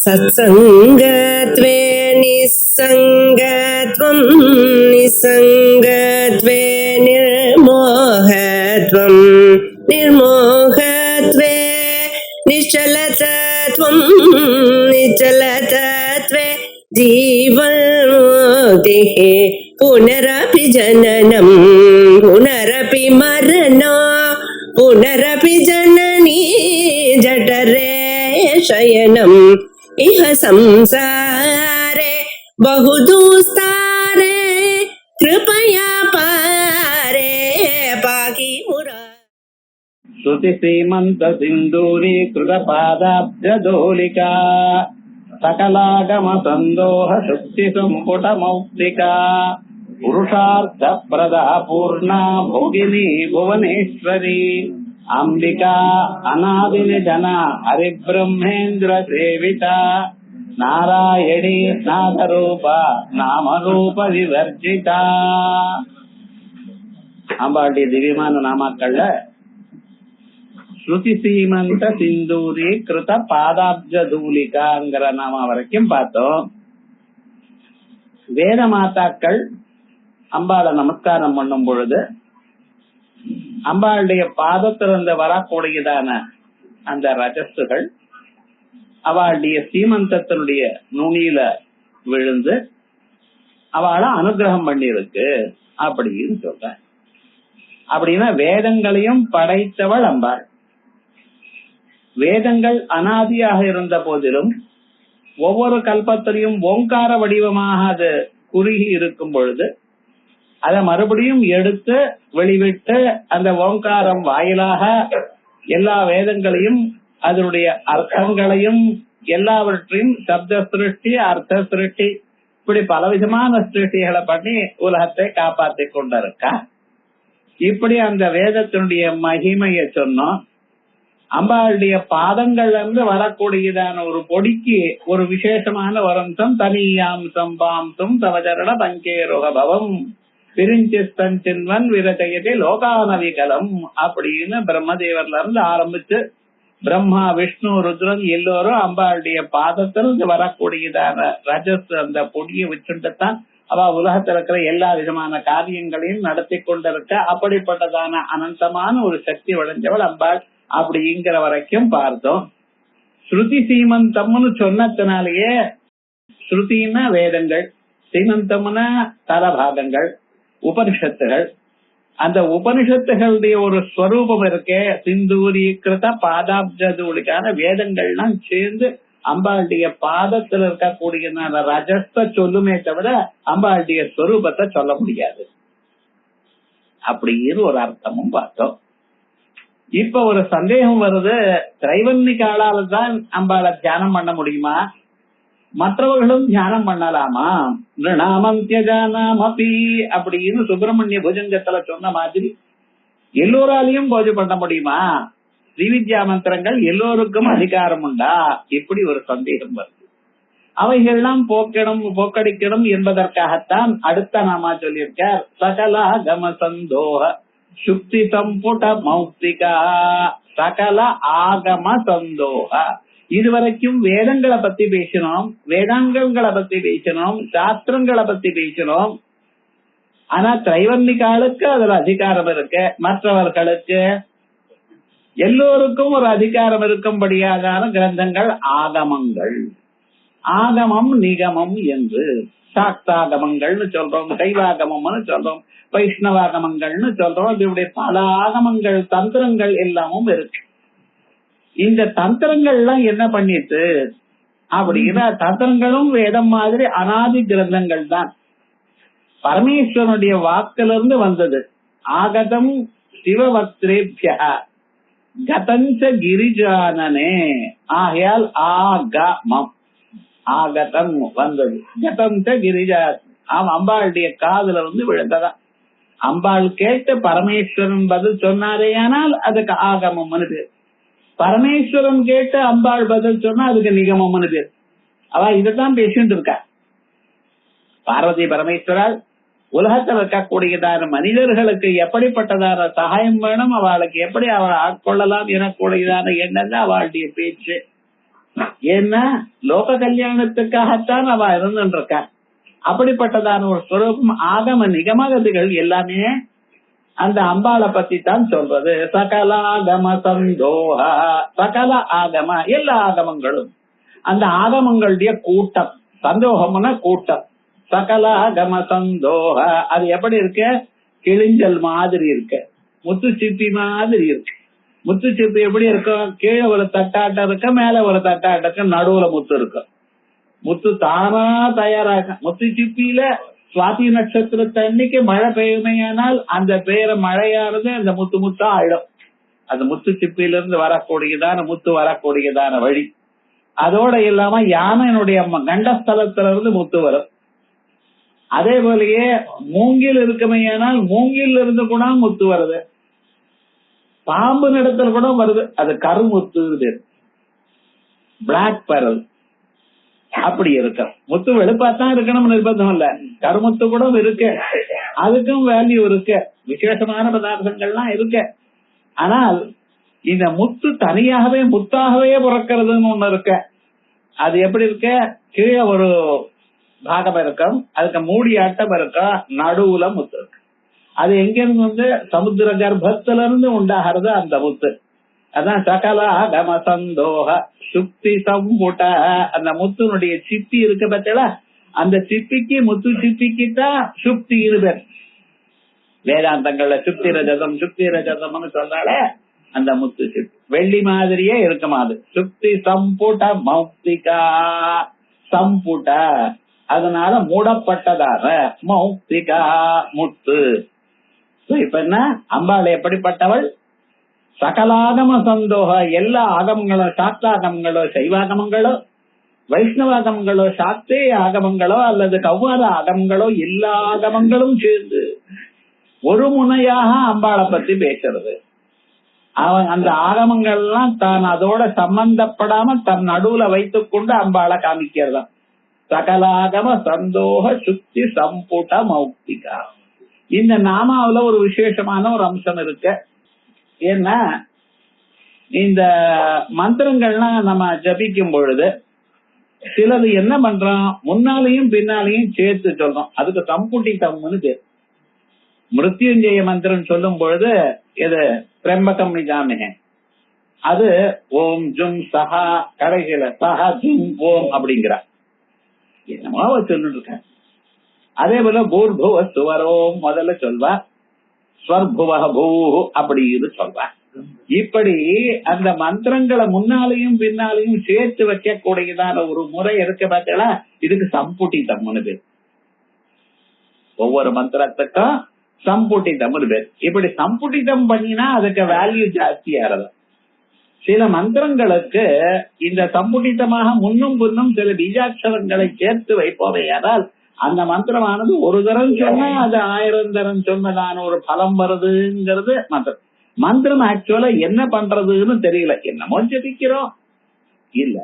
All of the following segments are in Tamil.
सत्संगत्वे निस्संगत्वं निस्संगत्वे निर्मोहत्वं निर्मोहत्वे निश्चलतत्वं निश्चलतत्वे जीवन्मुक्तिः पुनरपि जननं पुनरपि मरणं पुनरपि जननी जठरे शयनम् इह संसारे बहुदुस्तारे कृपया पारे पाहि मुरारे। श्रुति श्रीमंत सिंदूरी कृत पादाब्जदोलिका सकलागम संदोह शुक्ति संपुट मौक्तिका पुरुषार्थ प्रदा पूर्णा भोगिनी भुवनेश्वरी अंबिका अनादिनि जना हरिब्रह्मेन्द्र सेविता नारायणी नादरूपा नामरूप विवर्जिता। அம்பாளுடைய திவ்யமான நாமாக்கள்ல ஸ்ருதி சீமந்த சிந்தூரி கிருத பாதாப்ஜ தூலிகாங்கிற நாம வரைக்கும் பார்த்தோம். வேத மாதாக்கள் அம்பாளை நமஸ்காரம் பண்ணும் பொழுது அம்பாளுடைய பாதத்திலிருந்து வரக்கூடியதான அந்த ரஜசுகள் அவளுடைய சீமந்தத்தினுடைய நுனியில விழுந்து அவளை அனுகிரகம் பண்ணிருக்கு அப்படின்னு சொல்ற. அப்படின்னா வேதங்களையும் படைத்தவள் அம்பாள். வேதங்கள் அனாதியாக இருந்த போதிலும் ஒவ்வொரு கல்பத்திலையும் ஓங்கார வடிவமாக அது குறுகி இருக்கும் பொழுது அதை மறுபடியும் எடுத்து வெளிவிட்டு அந்த ஓங்காரம் வாயிலாக எல்லா வேதங்களையும் அதனுடைய அர்த்தங்களையும் எல்லாவற்றையும் சப்த சிருஷ்டி அர்த்த சிருஷ்டி இப்படி பலவிதமான சிருஷ்டிகளை பண்ணி உலகத்தை காப்பாற்றி கொண்டிருக்கா. இப்படி அந்த வேதத்தினுடைய மகிமையை சொன்னோம். அம்பாளுடைய பாதங்கள்ல இருந்து வரக்கூடியதான ஒரு பொடிக்கு ஒரு விசேஷமான ஒரு அம்சம் தனியாம்சம் பாம்சம் தவச்சரண பங்கேரோகபவம் பிரிஞ்சின்வன் விரஜயத்தை லோகானவிகலம் அப்படின்னு பிரம்மதேவர்ல இருந்து ஆரம்பிச்சு பிரம்மா விஷ்ணு ருத்ரன் எல்லோரும் அம்பாளுடைய பாதத்திலிருந்து வரக்கூடியதான ரஜஸ் அந்த பொடியை வச்சுட்டுத்தான் அவ உலகத்தில் இருக்கிற எல்லா விதமான காரியங்களையும் நடத்தி கொண்டிருக்க. அப்படிப்பட்டதான அனந்தமான ஒரு சக்தி வளைஞ்சவள் அம்பாள் அப்படிங்கிற வரைக்கும் பார்த்தோம். ஸ்ருதி சீமந்தம்னு சொன்னதுனாலேயே ஸ்ருதினா வேதங்கள், சீமந்தம்னா தலபாகங்கள், உபனிஷத்துகள். அந்த உபனிஷத்துகளுடைய ஒரு ஸ்வரூபம் இருக்கே சிந்தூரீகிருத பாதாப்ஜதூலிக்கான வேதங்கள்லாம் சேர்ந்து அம்பாளுடைய பாதத்தில் இருக்கக்கூடிய ரஜஸ்த சொல்லுமே தவிர அம்பாளுடைய ஸ்வரூபத்தை சொல்ல முடியாது அப்படின்னு ஒரு அர்த்தமும் பார்த்தோம். இப்ப ஒரு சந்தேகம் வருது, திரைவன்னிகாலால தான் அம்பாளை தியானம் பண்ண முடியுமா, மற்றவர்களும் தியானம் பண்ணலாமா? நிருணாமந்தியஜானாமபி அப்படின்னு சுப்பிரமணிய புஜங்கத்துல சொன்ன மாதிரி எல்லோராலையும் பூஜை பண்ண முடியுமா? ஸ்ரீவித்யா மந்திரங்கள் எல்லோருக்கும் அதிகாரம் உண்டா? இப்படி ஒரு சந்தேகம் வருது. அவைகள்லாம் போக்கடிக்கணும் என்பதற்காகத்தான் அடுத்த நாமா சொல்லியிருக்கார். சகல கம சந்தோக சுக்தி சம்புட மௌக்திகா சகல ஆகம சந்தோக. இதுவரைக்கும் வேதங்களை பத்தி பேசினோம், வேதாங்கங்களை பத்தி பேசினோம், சாஸ்திரங்களை பத்தி பேசினோம். ஆனா திரைவன்னிகாலுக்கு அதுல அதிகாரம் இருக்கு, மற்றவர்களுக்கு எல்லோருக்கும் ஒரு அதிகாரம் இருக்கும்படியான கிரந்தங்கள் ஆகமங்கள். ஆகமம் நிகமம் என்று சாக்தாகமங்கள்னு சொல்றோம், சைவாகமம்னு சொல்றோம், வைஷ்ணவாகமங்கள்னு சொல்றோம். இப்படி பல ஆகமங்கள் தந்திரங்கள் எல்லாமும் இருக்கு. இந்த தந்திரங்கள்லாம் என்ன பண்ணிட்டு அப்படின்னா தந்திரங்களும் வேதம் மாதிரி அனாதி கிரந்தங்கள் தான், பரமேஸ்வரனுடைய வாக்கிலிருந்து வந்தது. ஆகதம் சிவவக்திரேபிய கதஞ்ச கிரிஜானனே. ஆகையால் ஆகமம் ஆகதம் வந்தது, கதஞ்ச கிரிஜா அம்பாளுடைய காதுல வந்து விழுந்ததான். அம்பாள் கேட்டு பரமேஸ்வரன் பதில் சொன்னாரே ஆனால் அதுக்கு ஆகமம்னு பேர். பரமேஸ்வரன் கேட்டு அம்பாள் பதில் சொன்னா அதுக்கு நிகமம்னு பேர். அவ இதைத்தான் பேசிட்டு இருக்கா. பார்வதி பரமேஸ்வரால் உலகத்தில் இருக்கக்கூடியதான மனிதர்களுக்கு எப்படிப்பட்டதான சகாயம் வேணும், அவளுக்கு எப்படி அவளை ஆட்கொள்ளலாம் எனக்கூடியதான எண்ணம் அவளுடைய பேச்சு. ஏன்னா லோக கல்யாணத்துக்காகத்தான் அவ இருந்துட்டு இருக்கா. அப்படிப்பட்டதான ஒரு ஸ்வரூபம். ஆகம நிகமகதிகள் எல்லாமே அந்த அம்பாளை பத்தி தான் சொல்றது. சகல ஆகம சந்தோஹ, சகல ஆகம எல்லா ஆகமங்களும் அந்த ஆகமங்களுடைய கூட்டம். சந்தோகம்னா கூட்டம். சகல ஆகம சந்தோஹ, அது எப்படி இருக்கு? கிழிஞ்சல் மாதிரி இருக்கு, முத்து சிப்பி மாதிரி இருக்கு. முத்து சிப்பி எப்படி இருக்கும்? கீழே ஒரு தட்டாட்டம் இருக்கு, மேல ஒரு தட்டாட்டம் இருக்கு, நடுவுல முத்து இருக்கு. முத்து தானா தயாராக. முத்து சிப்பியில சுவாதி நட்சத்திரத்தன்னைக்கு மழை பெய்யுமையானால் அந்த பெய்யற மழையானது அந்த முத்து முத்தா ஆயிடும். அந்த முத்து சிப்பியிலிருந்து வரக்கூடியதான முத்து வரக்கூடியதான வழி. அதோட இல்லாம யானையினுடைய கண்டஸ்தலத்துல இருந்து முத்து வரும். அதே போலயே மூங்கில் இருக்குமையானால் மூங்கில் இருந்து கூட முத்து வருது. பாம்பு நடத்துல கூட வருது, அது கருமுத்து, பிளாக் பெரல். அப்படி இருக்கு. முத்து வெளுப்பாத்தான் இருக்கணும் நிர்பந்தம் இல்ல, கருமுத்து கூட இருக்கு, அதுக்கும் வேல்யூ இருக்கு, விசேஷமான பதார்த்தங்கள்லாம் இருக்கு. ஆனால் இந்த முத்து தனியாகவே முத்தாகவே பிறக்கிறதுன்னு ஒண்ணு இருக்கு. அது எப்படி இருக்கு? கீழே ஒரு பாகம் இருக்கும், அதுக்கு மூடி ஆட்டம் இருக்கும், நடுவுல முத்து இருக்கு. அது எங்க இருந்து வந்து சமுத்திர கர்ப்பத்துல இருந்து உண்டாகிறது அந்த முத்து. அதான் சகல ஆகம சந்தோஹ சுக்தி சம்புட. அந்த முத்துனுடைய சிப்பி இருக்கு பார்த்தா, அந்த சிப்பிக்கு முத்து சிப்பிக்கு தான் சுக்தி இருவர். வேதாந்தங்கள்ல சுக்தி ரஜதம் சுக்தி ரஜதம்னு சொல்றாலே அந்த முத்து சிப்பி வெள்ளி மாதிரியே இருக்குமா. அது சுக்தி சம்புட மௌக்திகா. சம்புட அதனால மூடப்பட்டதாக மௌக்திகா முத்து. இப்ப என்ன, அம்பாள் எப்படிப்பட்டவள்? சகலாகம சந்தோக, எல்லா ஆகமங்களோ, சாக்தாகமங்களோ, சைவாகமங்களோ, வைஷ்ணவாகமங்களோ, சாக்தே ஆகமங்களோ அல்லது கௌவார ஆகமங்களோ, எல்லா ஆகமங்களும் சேர்ந்து ஒரு முனையாக அம்பாளை பத்தி பேசுறது. அவன் அந்த ஆகமங்கள்லாம் தான் அதோட சம்பந்தப்படாம தன் நடுவுல வைத்துக் கொண்டு அம்பாளை காமிக்கிறதா. சகலாகம சந்தோக சுக்தி சம்புட மௌக்திகா. இந்த நாமாவில ஒரு விசேஷமான ஒரு அம்சம் இருக்கு. ஏன்னா இந்த மந்திரங்கள்லாம் நம்ம ஜபிக்கும் பொழுது சிலது என்ன பண்றோம், முன்னாலையும் பின்னாலையும் சேர்த்து சொல்றோம். அதுக்கு சம்புட்டிதம்னு பேர். மிருத்யுஞ்சய மந்திரம் சொல்லும் பொழுது எது பிரம்பகம் நிஜாமே, அது ஓம் ஜும் சஹா, கடைசியில சஹா ஜும் ஓம் அப்படிங்கிற என்னமோ சொல்லிட்டு இருக்க. அதே போல பூர்புவ சுவரோம் முதல்ல சொல்வா, ஸ்வர்புவ பூ அப்படின்னு சொல்வா. இப்படி அந்த மந்திரங்களை முன்னாலையும் பின்னாலையும் சேர்த்து வைக்கக்கூடியதான ஒரு முறை இருக்க பார்த்தா, இதுக்கு சம்புட்டிதம்னு பேர். ஒவ்வொரு மந்திரத்துக்கும் சம்புட்டிதம்னு பேர். இப்படி சம்புட்டிதம் பண்ணினா அதுக்கு வேல்யூ ஜாஸ்தியாகிறது. சில மந்திரங்களுக்கு இந்த சம்புட்டிதமாக முன்னும் பின்னும் சில பீஜாட்சரங்களை சேர்த்து வைப்போமே, ஆனால் அந்த மந்திரமானது ஒரு தரம் சொன்னா அது 1000 தரம் சொன்னதான ஒரு பலம் வருதுங்கிறது மந்திரம். மந்திரம் ஆக்சுவலா என்ன பண்றதுன்னு தெரியல, என்னமோ ஜபிக்கிறோம் இல்ல.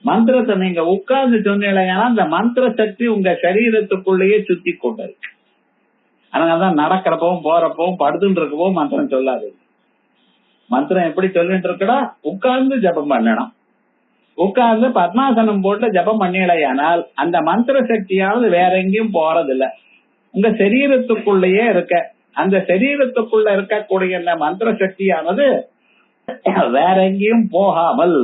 மந்திரத்தை நீங்க உட்கார்ந்து சொன்னீங்கன்னா அந்த மந்திர சக்தி உங்க சரீரத்துக்குள்ளேயே சுத்தி கொண்டது. அதனாலதான் நடக்கிறப்பவும் போறப்பவும் படுத்துட்டு இருக்கவும் மந்திரம் சொல்லாது. மந்திரம் எப்படி சொல்லிட்டு இருக்கடா, உட்கார்ந்து ஜபம் பண்ணணும். உட்கார்ந்து பத்மாசனம் போட்டு ஜபம் பண்ணிடையானால் அந்த மந்திர சக்தியானது வேற எங்கேயும் போறதில்ல, உங்க சரீரத்துக்குள்ளேயே இருக்க. அந்த சரீரத்துக்குள்ள இருக்கக்கூடிய அந்த மந்திர சக்தியானது வேற எங்கேயும் போகாமல்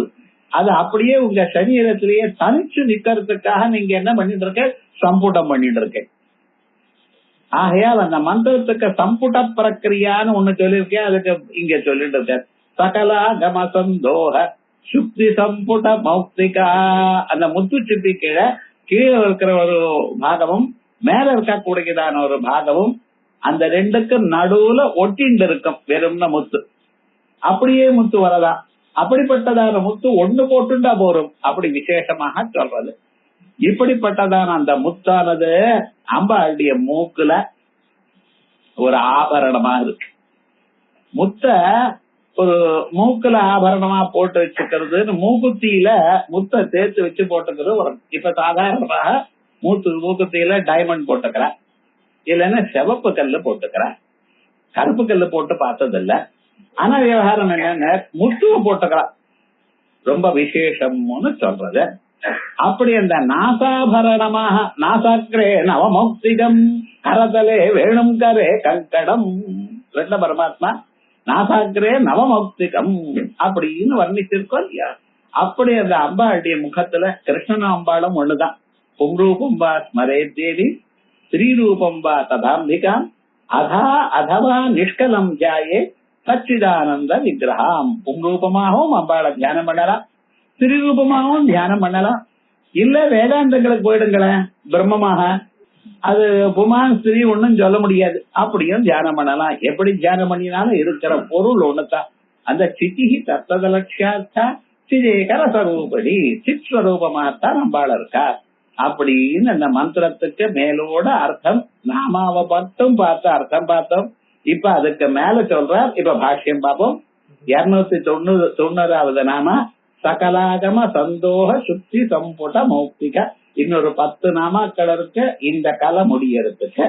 அது அப்படியே உங்க சரீரத்திலேயே தனிச்சு நிக்கிறதுக்காக நீங்க என்ன பண்ணிட்டு இருக்க, சம்புடம் பண்ணிட்டு இருக்க. ஆகையால் அந்த மந்திரத்துக்கு சம்புட பிரக்கிரியான்னு ஒண்ணு சொல்லியிருக்கேன், அதுக்கு இங்க சொல்லிட்டு இருக்க. சகலா கமசந்தோக சுக்தி சம்புட மௌக்திகா. அந்த முத்து சிப்பி கீழே இருக்கிற ஒரு பாகமும் மேல இருக்கக்கூடியதான ஒரு பாகமும் அந்த ரெண்டுக்கும் நடுவுல ஒட்டிண்டு இருக்கும் வெறும்ன முத்து. அப்படியே முத்து வரலாம். அப்படிப்பட்டதான முத்து ஒண்ணு போட்டுண்டா போரும், அப்படி விசேஷமாக சொல்றது. இப்படிப்பட்டதான அந்த முத்தானது அம்பாளுடைய மூக்குல ஒரு ஆபரணமா இருக்கு. முத்த ஒரு மூக்குல ஆபரணமா போட்டு வச்சுக்கிறது, மூக்குத்தியில முத்த சேர்த்து வச்சு போட்டுக்கிறது வரும். இப்ப சாதாரணமாக மூக்குத்தியில டைமண்ட் போட்டுக்கிற, இல்லைன்னா சிவப்பு கல்லு போட்டுக்கிற, கருப்பு கல்லு போட்டு பார்த்தது இல்ல. ஆனா விவகாரம் என்னன்னு முத்துவ போட்டுக்கிறான். ரொம்ப விசேஷம்னு சொல்றது. அப்படி அந்த நாசாபரணமாக நாசாக்கிரே நவமௌக்திகம் கரதலே வேணும் கரே கங்கடம் ரெண்ட பரமாத்மா நாசாக்கிரே நவமௌக்திகம் அப்படின்னு வர்ணிச்சிருக்கோம் இல்லையா. அப்படி அந்த அம்பாளுடைய முகத்துல கிருஷ்ணன் அம்பாளும் ஒண்ணுதான். பும்ரூபம் வா ஸ்மரே தேவி ஸ்ரீரூபம் வா ததாம்பிகா அதா அதவா நிஷ்கலம் ஜாயே சச்சிதானந்த விக்கிரகம். பும்ரூபமாகவும் அம்பாளை தியானம் பண்ணலாம், ஸ்ரீரூபமாகவும் தியானம் பண்ணலாம். இல்ல வேதாந்தங்களுக்கு போயிடுங்களேன், பிரம்மமாக அது புமான் ஸ்திரீ ஒண்ணும் சொல்ல முடியாது, அப்படியும் தியானம் பண்ணலாம். எப்படி தியானம் பண்ணினாலும் இருக்கிற பொருள் ஒண்ணுதான். அந்த சித்திகி தத்ததலட்சியார்த்தா சிதேகர ஸ்வரூபடி சித்ஸ்வரூபமாகத்தான் அம்பாள் இருக்கார் அப்படின்னு அந்த மந்திரத்துக்கு மேலோட அர்த்தம் நாமாவை மட்டும் பார்த்து அர்த்தம் பார்த்தோம். இப்ப அதுக்கு மேல சொல்றார். இப்ப பாஷ்யம் பார்ப்போம். 290வது நாம சகலாகம சந்தோக சுத்தி சம்புட மௌக்திக. இன்னொரு 10 நாமாக்கள் இருக்கு இந்த கலை முடியறதுக்கு.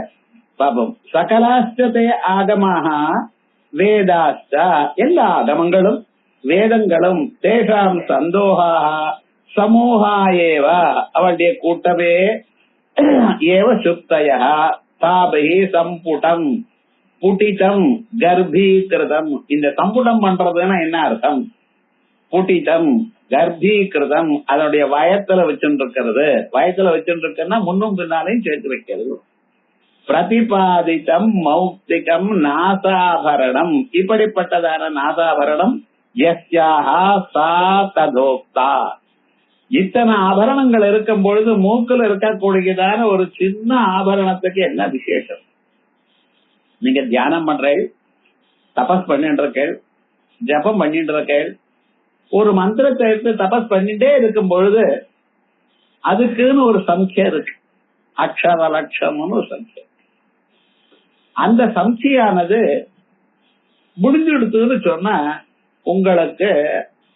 பாபம் சகலாஷ்டதே ஆகமாக வேதாஷ்ட எல்லா ஆகமங்களும் வேதங்களும் தேசாம் சந்தோகா சமூகா ஏவ அவளுடைய கூட்டமே ஏவ சுப்தய தாபை சம்புடம் புட்டிதம் கர்ப்பீகிருதம். இந்த சம்புடம் பண்றதுன்னா என்ன அர்த்தம்? புட்டிதம் கர்ப்பீகிருதம் அதனுடைய வயத்துல வச்சுருக்கிறது. வயத்துல வச்சுருக்குன்னா முன்னும் பின்னாலையும் சேர்த்து வைக்கிறது. பிரதிபாதித்தம் மௌக்திகம் நாசாபரணம். இப்படிப்பட்டதான நாசாபரணம் யஸ்யாஹா சா ததோக்தா. இத்தனை ஆபரணங்கள் இருக்கும் பொழுது மூக்குல இருக்கக்கூடியதான ஒரு சின்ன ஆபரணத்துக்கு என்ன விசேஷம்? நீங்க தியானம் பண்றேள், தபஸ் பண்ணிட்டு இருக்கேள், ஜபம் பண்ணிட்டு இருக்கேள், ஒரு மந்திரத்தை எடுத்து தபஸ் பண்ணிட்டே இருக்கும் பொழுது அதுக்குன்னு ஒரு சம்ಖ್யா இருக்கு, அக்ஷர லட்சம்னு ஒரு சம்ಖ್யா. அந்த சம்ಖ್யானது முடிஞ்சுடுத்துன்னு சொன்னா உங்களுக்கு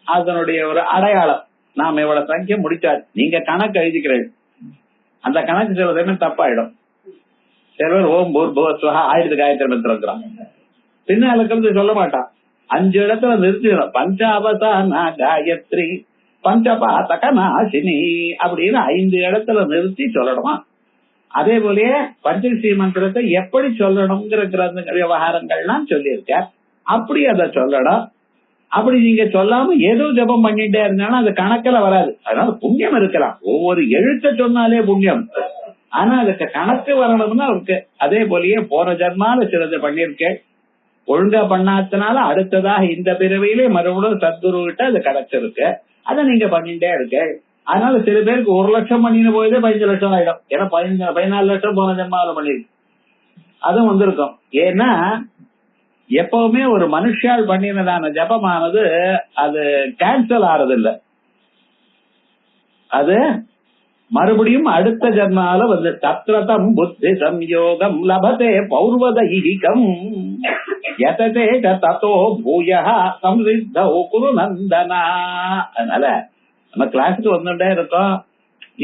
அதனுடைய ஒரு அடையாளம். நாம இவ்வளவு சங்கிய முடிச்சாச்சு, நீங்க கணக்கு எழுதிக்கிறீர்கள், அந்த கணக்கு சில தப்பாயிடும். சிலர் ஓம் பூர்புவஸ்வஹா ஆயிரத்துக்கு ஆயிரத்தி இருக்கிறான், பின்ன அதுக்கு சொல்ல மாட்டான். 5 இடத்துல நிறுத்திடும். பஞ்சாபசானா காயத்ரி பஞ்சபாதக நாசினி அப்படின்னு 5 இடத்துல நிறுத்தி சொல்லணுமா. அதே போலயே பஞ்சஸ்ரீ மந்திரத்தை எப்படி சொல்லணுங்கிற விவகாரங்கள்லாம் சொல்லியிருக்க, அப்படி அதை சொல்லணும். அப்படி நீங்க சொல்லாம ஏதோ ஜபம் பண்ணிட்டே இருந்தாலும் அது கணக்கில வராது. அதனால புண்ணியம் இருக்கலாம், ஒவ்வொரு எழுத்த சொன்னாலே புண்ணியம். ஆனா அதுக்கு கணக்கு வரணும்னா இருக்கு. அதே போலயே போன ஜன்மால சிலது பண்ணிருக்கேன், ஒழுங்கா பண்ணாதனால அடுத்ததாக இந்த பிறவியிலே மறுபடியும் சத்குரு கிட்ட அது கிடைச்சிருக்கு, அதை நீங்க பண்ணிட்டே இருக்க. அதனால சில பேருக்கு 1 லட்சம் பண்ணின போயதே 15 லட்சம் ஆயிடும். ஏன்னா 14 லட்சம் போன ஜன்மால பண்ணிருக்கு, அதுவும் வந்திருக்கும். ஏன்னா எப்பவுமே ஒரு மனுஷால் பண்ணினதான ஜபமானது அது கேன்சல் ஆறது இல்ல, அது மறுபடியும் அடுத்த ஜன்மால வந்து தத்ரதம் புத்தி சம்யோகம் லபதே பௌர்வதைகம் யததே ததோ பூயஹ சம்ரித்தோ குரு நந்தனா. அதனால நம்ம கிளாஸுக்கு வந்துட்டே இருக்கோம்,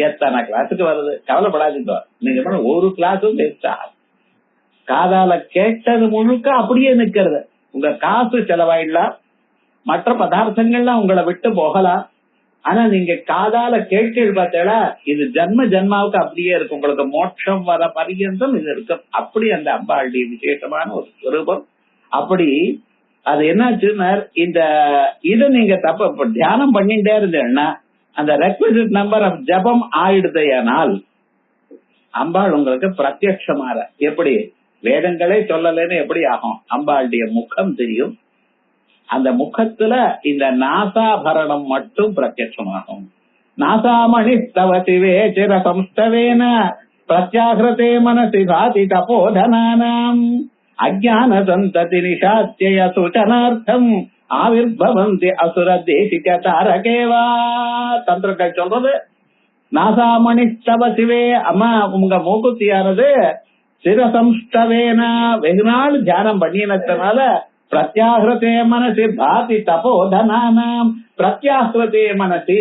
எத்தனை கிளாஸுக்கு வருது கவலைப்படாதீங்க. நீங்க ஒரு கிளாஸும் வேஸ்டா, காதால கேட்டது முழுக்க அப்படியே நிக்கிறது. உங்க காசு செலவாயிடலாம், மற்ற பதார்த்தங்கள்லாம் உங்களை விட்டு போகலாம். ஆனா நீங்க காதால கேட்டு பார்த்தா இது ஜன்ம ஜன்மாவுக்கு அப்படியே இருக்கும், உங்களுக்கு மோட்சம் வர பரியந்தம் இது இருக்கும். அப்படி அந்த அம்பாளுடைய விசேஷமான ஒரு ஸ்வரூபம். அப்படி அது என்னாச்சுன்னா இந்த இதை நீங்க தப்ப தியானம் பண்ணிட்டே இருந்தேன்னா அந்த ரெக்விசிட் நம்பர் ஆஃப் ஜபம் ஆயிடுதையானால் அம்பாள் உங்களுக்கு பிரத்யட்சமாற. எப்படி வேதங்களே சொல்லலன்னு எப்படி ஆகும்? அம்பாளுடைய முகம் தெரியும், அந்த முகத்துல இந்த நாசாபரணம் மட்டும் பிரத்யட்சமாகும். நாசாமணி தவ சிவே சிர சம்ஸ்தவேன பிரத்யாகிருதே மனசி பாதி தபோதனானாம் அஜ்ஞான சந்ததி நிஷாத்ய சூச்சனார்த்தம் ஆவிர்பவந்தி அசுர தேசிக தாரகேவா. தந்திரங்கள் சொல்றது நாசாமணி தவ சிவே, அம்மா உங்க மூக்குத்தியானது சிரசம்ஸ்தவேனா வெகு நாள் தியானம் பண்ணினதுனால பிரத்யாகிருதே மனசி பாதி தபோதனானாம் பிரத்யாகிருதே மனசி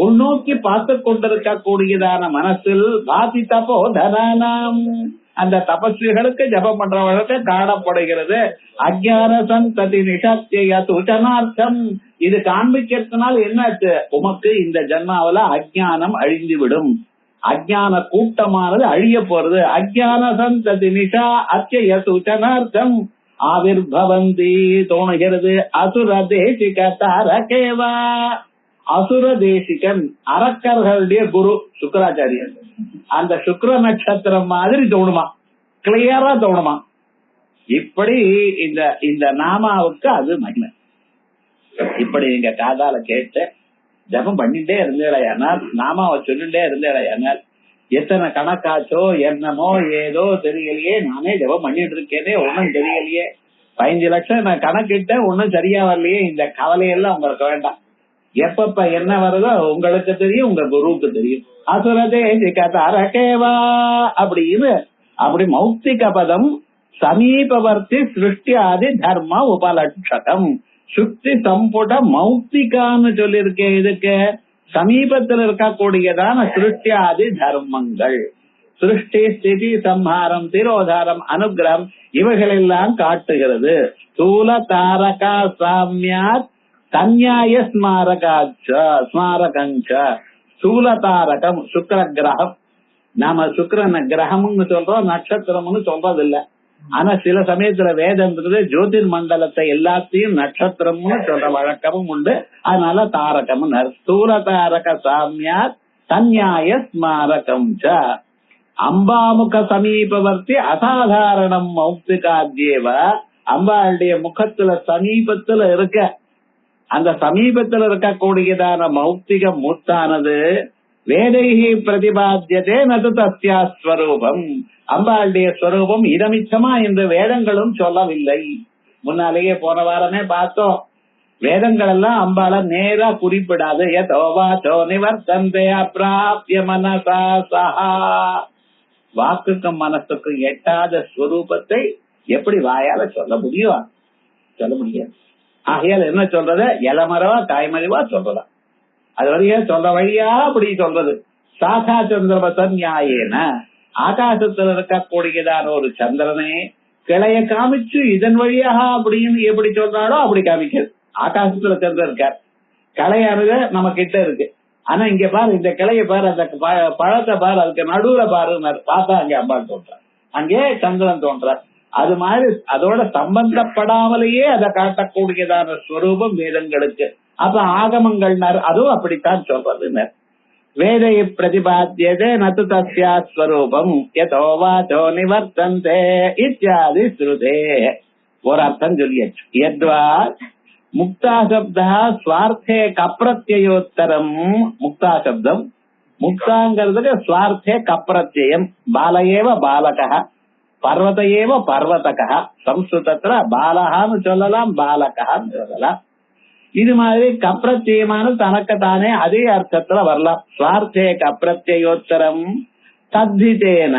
உள்நோக்கி பார்த்து கொண்டிருக்க கூடியதான மனசில் பாதி தபோதனானாம் அந்த தபஸ்விகளுக்கு ஜபம் பண்றவர்களுக்கு காணப்படுகிறது. அஜ்ஞான சந்ததி நிஷத்திய சூச்சனார்த்தம். இது காண்பிக்கிறதுனால என்னாச்சு, உமக்கு இந்த ஜன்மாவில அஜ்ஞானம் அழிந்துவிடும், அஜ்ஞான கூட்டமானது அழிய போறது. அஜ்ஞான சந்ததி நிஷா அத்திய சூச்சனார்த்தம் ஆவிர்பவந்தி தோணுகிறது. அசுர தேசிக தாரகேவா. அசுர தேசிகன் அரக்கர்களுடைய குரு சுக்கராச்சாரியன். அந்த சுக்ர நட்சத்திரம் மாதிரி தோணுமா, கிளியரா தோணுமா. இப்படி இந்த நாமாவுக்கு அது மகிமை. இப்படி நீங்க காதால கேட்டு ஜபம் பண்ணிட்டே இருந்தேடையானால், நாமாவை சொல்லிட்டே இருந்தேடையானால், எத்தனை கணக்காச்சோ என்னமோ ஏதோ தெரியலையே, நானே ஜபம் பண்ணிட்டு இருக்கேனே ஒன்னும் தெரியலையே, 15 லட்சம் நான் கணக்கிட்டேன் ஒன்னும் சரியா வரலையே, இந்த கவலையெல்லாம் உங்களுக்கு வேண்டாம். எப்பப்ப என்ன வருதோ உங்களுக்கு தெரியும், உங்க குருவுக்கு தெரியும். அசுரதே தாரகேவா அப்படின்னு அப்படி மௌக்திக பதம் சமீபவர்த்தி சிருஷ்டி ஆதி தர்ம உபலட்சகம். சுக்தி சம்புட மௌக்திகான்னு சொல்லியிருக்கேன். இதுக்கு சமீபத்தில் இருக்கக்கூடியதான சிருஷ்டி ஆதி தர்மங்கள், சிருஷ்டி ஸ்திதி சம்ஹாரம் திரோதாரம் அனுகிரகம் இவைகளெல்லாம் காட்டுகிறது. ஸ்தூல தாரகா சாமியாத் கன்யாய ஸ்மாரகஞ்ச. ஸ்தூல தாரகம் சுக்கிர கிரகம். நாம சுக்கிரன கிரகம்னு சொல்றோம், நட்சத்திரம்னு சொல்றது இல்ல. ஆனா சில சமயத்துல வேதம்ன்றது ஜோதிர் மண்டலத்தை எல்லாத்தையும் நட்சத்திரம்னு சொல்ற வழக்கமும் உண்டு. அதனால தாரகம். ஸ்தூல தாரக சாமியாத் கன்யாய ஸ்மாரகம் ச. அம்பாமுக சமீபவர்த்தி அசாதாரணம் மௌக்திகாத்யேவ. அம்பாளுடைய முகத்துல சமீபத்துல இருக்க, அந்த சமீபத்தில் இருக்கக்கூடியதான மௌக்திக மூத்தானது வேதைகி பிரதிபாத்தியதே நது தஸ்யா ஸ்வரூபம். அம்பாளுடைய ஸ்வரூபம் இதமிச்சமா என்று வேதங்களும் சொல்லவில்லை. முன்னாலேயே போன வாரமே பார்த்தோம், வேதங்கள் எல்லாம் அம்பாள நேரா குறிப்பிடாது. யதோவாச்சோ நிவர்த்தந்தே அப்ராப்ய மனசா சஹா. வாக்குக்கும் மனசுக்கும் எட்டாத ஸ்வரூபத்தை எப்படி வாயால சொல்ல முடியும்? சொல்ல முடியாது. ஆகையால் என்ன சொல்றது, இளமரவா தாய்மறைவா சொல்றதா, அது வரையா சொல்ற வழியா அப்படி சொல்றது. சாகா சந்திரபசன் நியாயேன. ஆகாசத்துல இருக்கக்கூடியதான ஒரு சந்திரனே கிளைய காமிச்சு இதன் வழியாக அப்படின்னு எப்படி சொல்றாளோ அப்படி காமிக்கிறது. ஆகாசத்துல சந்திரன் இருக்கார், கிளையானது நம்ம கிட்ட இருக்கு. ஆனா இங்க பாரு, இந்த கிளைய பாரு, அந்த பழத்தை பாரு, அதுக்கு நடுவுல பாரு, பார்த்தா அங்கே அம்பாள் தோன்றார், அங்கே சந்திரன் தோன்றார். அது மாதிரி அதோட சம்பந்தப்படாமலேயே அதை காட்டக்கூடியதான ஸ்வரூபம் வேதங்களுக்கு. அப்ப ஆகமங்கள் அதுவும் அப்படித்தான் சொல்றது. வேதை பிரதிபாத்தியதே நது தஸ்யா ஸ்வரூபம் யதோவாச்சோ நிவர்த்தந்தே இத்யாதி ஸ்ருதே. ஒரு அர்த்தம் சொல்லியாச்சு. யத்வா முக்தா சப்தா ஸ்வார்த்தே கப்ரத்யோத்தரம். முக்தா சப்தம், முக்தாங்கிறதுக்கு ஸ்வார்த்தே கப்ரத்யம். பாலயேவ பாலகா, பர்வத ஏவ பர்வதகா. சம்ஸ்கிருதத்துல பாலகான்னு சொல்லலாம், பாலகான்னு சொல்லலாம். இது மாதிரி கப்ரத்தியமான தனக்குத்தானே அதே அர்த்தத்துல வரலாம். ஸ்வார்த்தே கப்ரத்யோத்தரம் தத்திதேன.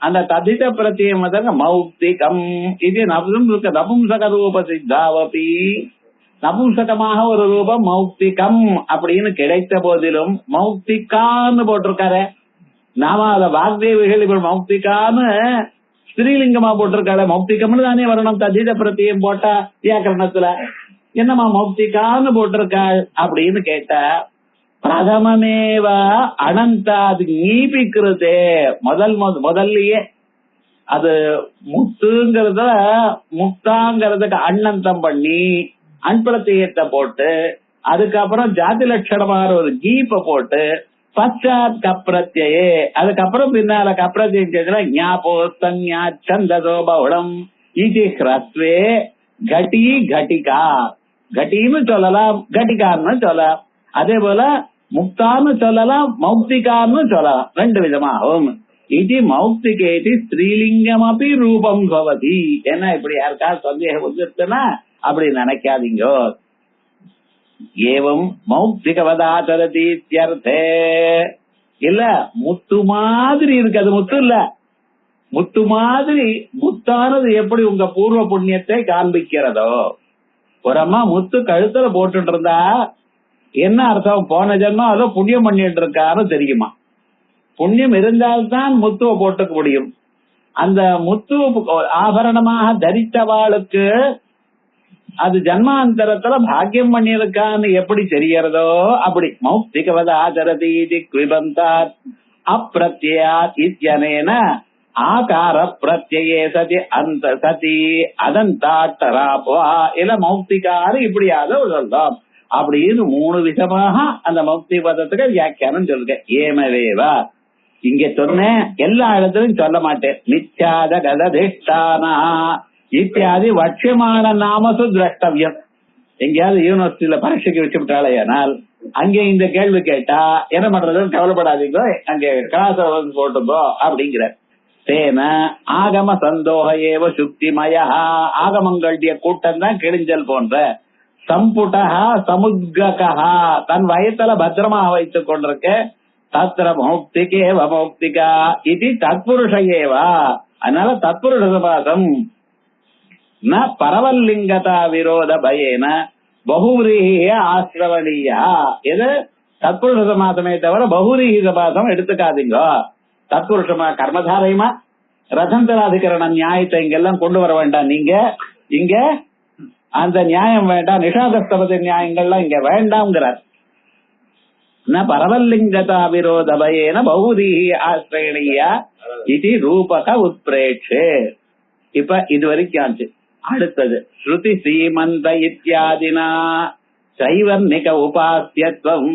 அந்த தத்தித பிரத்தியம் மௌக்திகம். இது நபும்சக ரூப சித்தாவபி. நபும்சகமாக ஒரு ரூபம் மௌக்திகம் அப்படின்னு கிடைத்த போதிலும் மௌக்திகான்னு போட்டிருக்காரு. நாம அத வாக்தேவிகள் இப்ப மௌக்திகான்னு ஸ்ரீலிங்கமா போட்டிருக்காரு. மௌக்திகம்னு தானே வரணும், தத்தித பிரத்தியம் போட்டா வியாக்கரணத்துல. என்னமா மௌக்திகான்னு போட்டிருக்காள் அப்படின்னு கேட்டா, பிரதமமேவ அனந்தாது நீபிக்கிறதே. முதல்லயே அது முத்துங்கிறத முக்தாங்கிறதுக்கு அண்ணந்தம் பண்ணி அன்பிரத்தியத்தை போட்டு, அதுக்கப்புறம் ஜாதி லட்சணமான ஒரு கீப்ப போட்டு, பச்சாத் கப்ரத்யே, அதுக்கப்புறம் பின்னால கப்ரத்தியம் ஞாபோஸ்தன்யா சந்ததோ பௌடம் இது ஹ்ரஸ்வே கட்டி கட்டிகா. கட்டின்னு சொல்லலாம், கட்டிகான்னு சொல்லலாம். அதே போல முக்தான்னு சொல்லலாம், மௌக்திகான்னு சொல்லலாம். ரெண்டு விதமாகும். இது மௌக்திகேதி ஸ்ரீலிங்கம் அப்படி ரூபம் பவதி. ஏன்னா இப்படி யாருக்காவது சந்தேகம் வந்துருச்சுன்னா அப்படி நினைக்காதீங்க. ஏவம் மௌக்திகவதாச்சரதீத்யர்த்தே. இல்ல முத்து மாதிரி இருக்கு, அது முத்து இல்ல. முத்து மாதிரி முத்தானது எப்படி உங்க பூர்வ புண்ணியத்தை காண்பிக்கிறதோ. ஒரு அம்மா முத்து கழுத்துல போட்டு இருந்தா என்ன அர்த்தம்? போன ஜென்மம் அதோ புண்ணியம் பண்ணிட்டு இருக்காரு தெரியுமா? புண்ணியம் இருந்தால்தான் முத்துவ போட்டுக்க முடியும். அந்த முத்து ஆபரணமாக தரித்தவாளுக்கு அது ஜன்மாந்தரத்துல பாக்கியம் பண்ணியிருக்கான்னு எப்படி தெரியறதோ அப்படி மௌக்திகவத ஆச்சரதி குவிபந்தாத் அப்பிரத்யாத் இத்யனேன ஆகார பிரத்யே சதி அந்த சதி அதந்தாட்டராபா இல்ல மௌக்திகாரு இப்படியாக சொல்றோம் அப்படின்னு 3 விதமாக அந்த மௌக்தி பதத்துக்கு வியாக்கியானம் சொல்லுங்க. ஏமவேவா இங்க சொன்னேன், எல்லா இடத்துலயும் சொல்ல மாட்டேன். நித்யாத கததிஷ்டானா இத்தியாதி வட்சியமான நாமசு திரஷ்டவியம். எங்கேயாவது யூனிவர்சிட்டியில பரீட்சைக்கு வச்சு விட்டாலேயானால் அங்கே இந்த கேள்வி கேட்டா என்ன பண்றதுன்னு கவலைப்படாதீங்க, அங்கே கிளாஸ் போட்டுப்போ அப்படிங்கிற. தேன ஆகம சந்தோக ஏவ சுக்திமயா, ஆகமங்களுடைய கூட்டம் தான் கிழிஞ்சல் போன்ற. சம்புட்டா சமுத்ககா, தன் வயத்துல பத்திரமா வைத்துக் கொண்டிருக்க. தத்திர மௌக்திகேவ மௌக்திகா இது தத்புருஷேவா, அதனால தத்புருஷ சமாசம் ந பரவல்லிங்கதா விரோத பயேன பகுரீக ஆசிரவணீயா. எது தத்புருஷ சமாசமே தவிர பகுரீக சமாசம் எடுத்துக்காதீங்க. தத்புருஷமா கர்மதாரயமா ரதந்தராதிகரண நியாயத்தை இங்கெல்லாம் கொண்டு வர வேண்டாம். நீங்க இங்க அந்த நியாயம் வேண்டாம், நிஷாதஸ்தபதி நியாயங்கள்லாம் இங்க வேண்டாம்ங்கிறார். ந பரவல்லிங்கதா விரோத பயேன பகுரீக ஆசிரவணீயா இது ரூபக உத்பிரேட்சே. இப்ப இது வரைக்கும் ஆச்சு. அடுத்தது ஸ்ருதி சீமந்த இத்தியாதினா சைவர்ணிக உபாசியத்துவம்.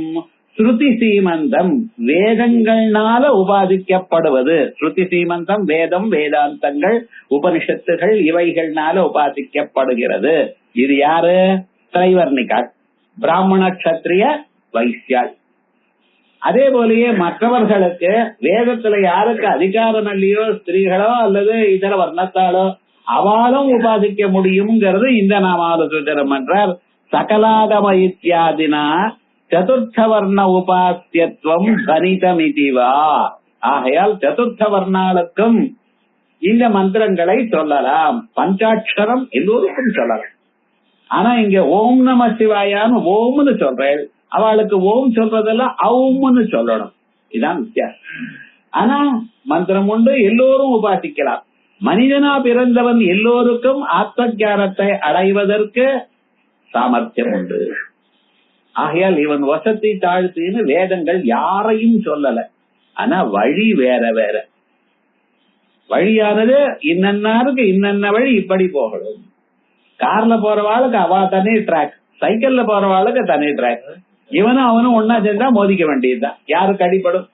ஸ்ருதி சீமந்தம் வேதங்கள்னால உபாதிக்கப்படுவது. ஸ்ருதி சீமந்தம் வேதம், வேதாந்தங்கள், உபனிஷத்துகள் இவைகள்னால உபாதிக்கப்படுகிறது. இது யாரு? திரைவர்ணிகாள், பிராமண கஷத்திரிய வைசியாள். அதே போலயே மற்றவர்களுக்கு வேதத்துல யாருக்கு அதிகாரம் இல்லையோ, ஸ்திரீகளோ அல்லது இதர வர்ணத்தாலோ, அவளும் உபாதிக்க முடியுங்கிறது இந்த நாமாவது சூத்திரம் என்றார். சகலாகம இத்தியாதினா சதுர்த்த வர்ண உபாசியத்துவம் கணிதமிதிவா. ஆகையால் சதுர்த்த வர்ணாளுக்கும் இந்த மந்திரங்களை சொல்லலாம். பஞ்சாட்சரம் எல்லோருக்கும் சொல்லலாம். ஆனா இங்க ஓம் நம சிவாயான்னு ஓம்னு சொல்றேன், அவளுக்கு ஓம் சொல்றதெல்லாம் ஔம்னு சொல்லணும். இதான் வித்தியாசம். ஆனா மந்திரம் உண்டு, எல்லோரும் உபாசிக்கலாம். மனிதனா பிறந்தவன் எல்லோருக்கும் ஆத்ம ஞானத்தை அடைவதற்கு சாமர்த்தியம் உண்டு. ஆகையால் இவன் வசத்தை தாழ்த்தின்னு வேதங்கள் யாரையும் சொல்லல. ஆனா வழி வேற வேற. வழியானது இன்னன்னாருக்கு இன்னன்ன வழி இப்படி போகணும். கார்ல போறவாளுக்கு அவ தனி ட்ராக், சைக்கிள்ல போறவாளுக்கு தனி ட்ராக். இவனும் அவனும் ஒன்னா சேர்ந்தா மோதிக்க வேண்டியதுதான். யாருக்கு அடிப்படும்?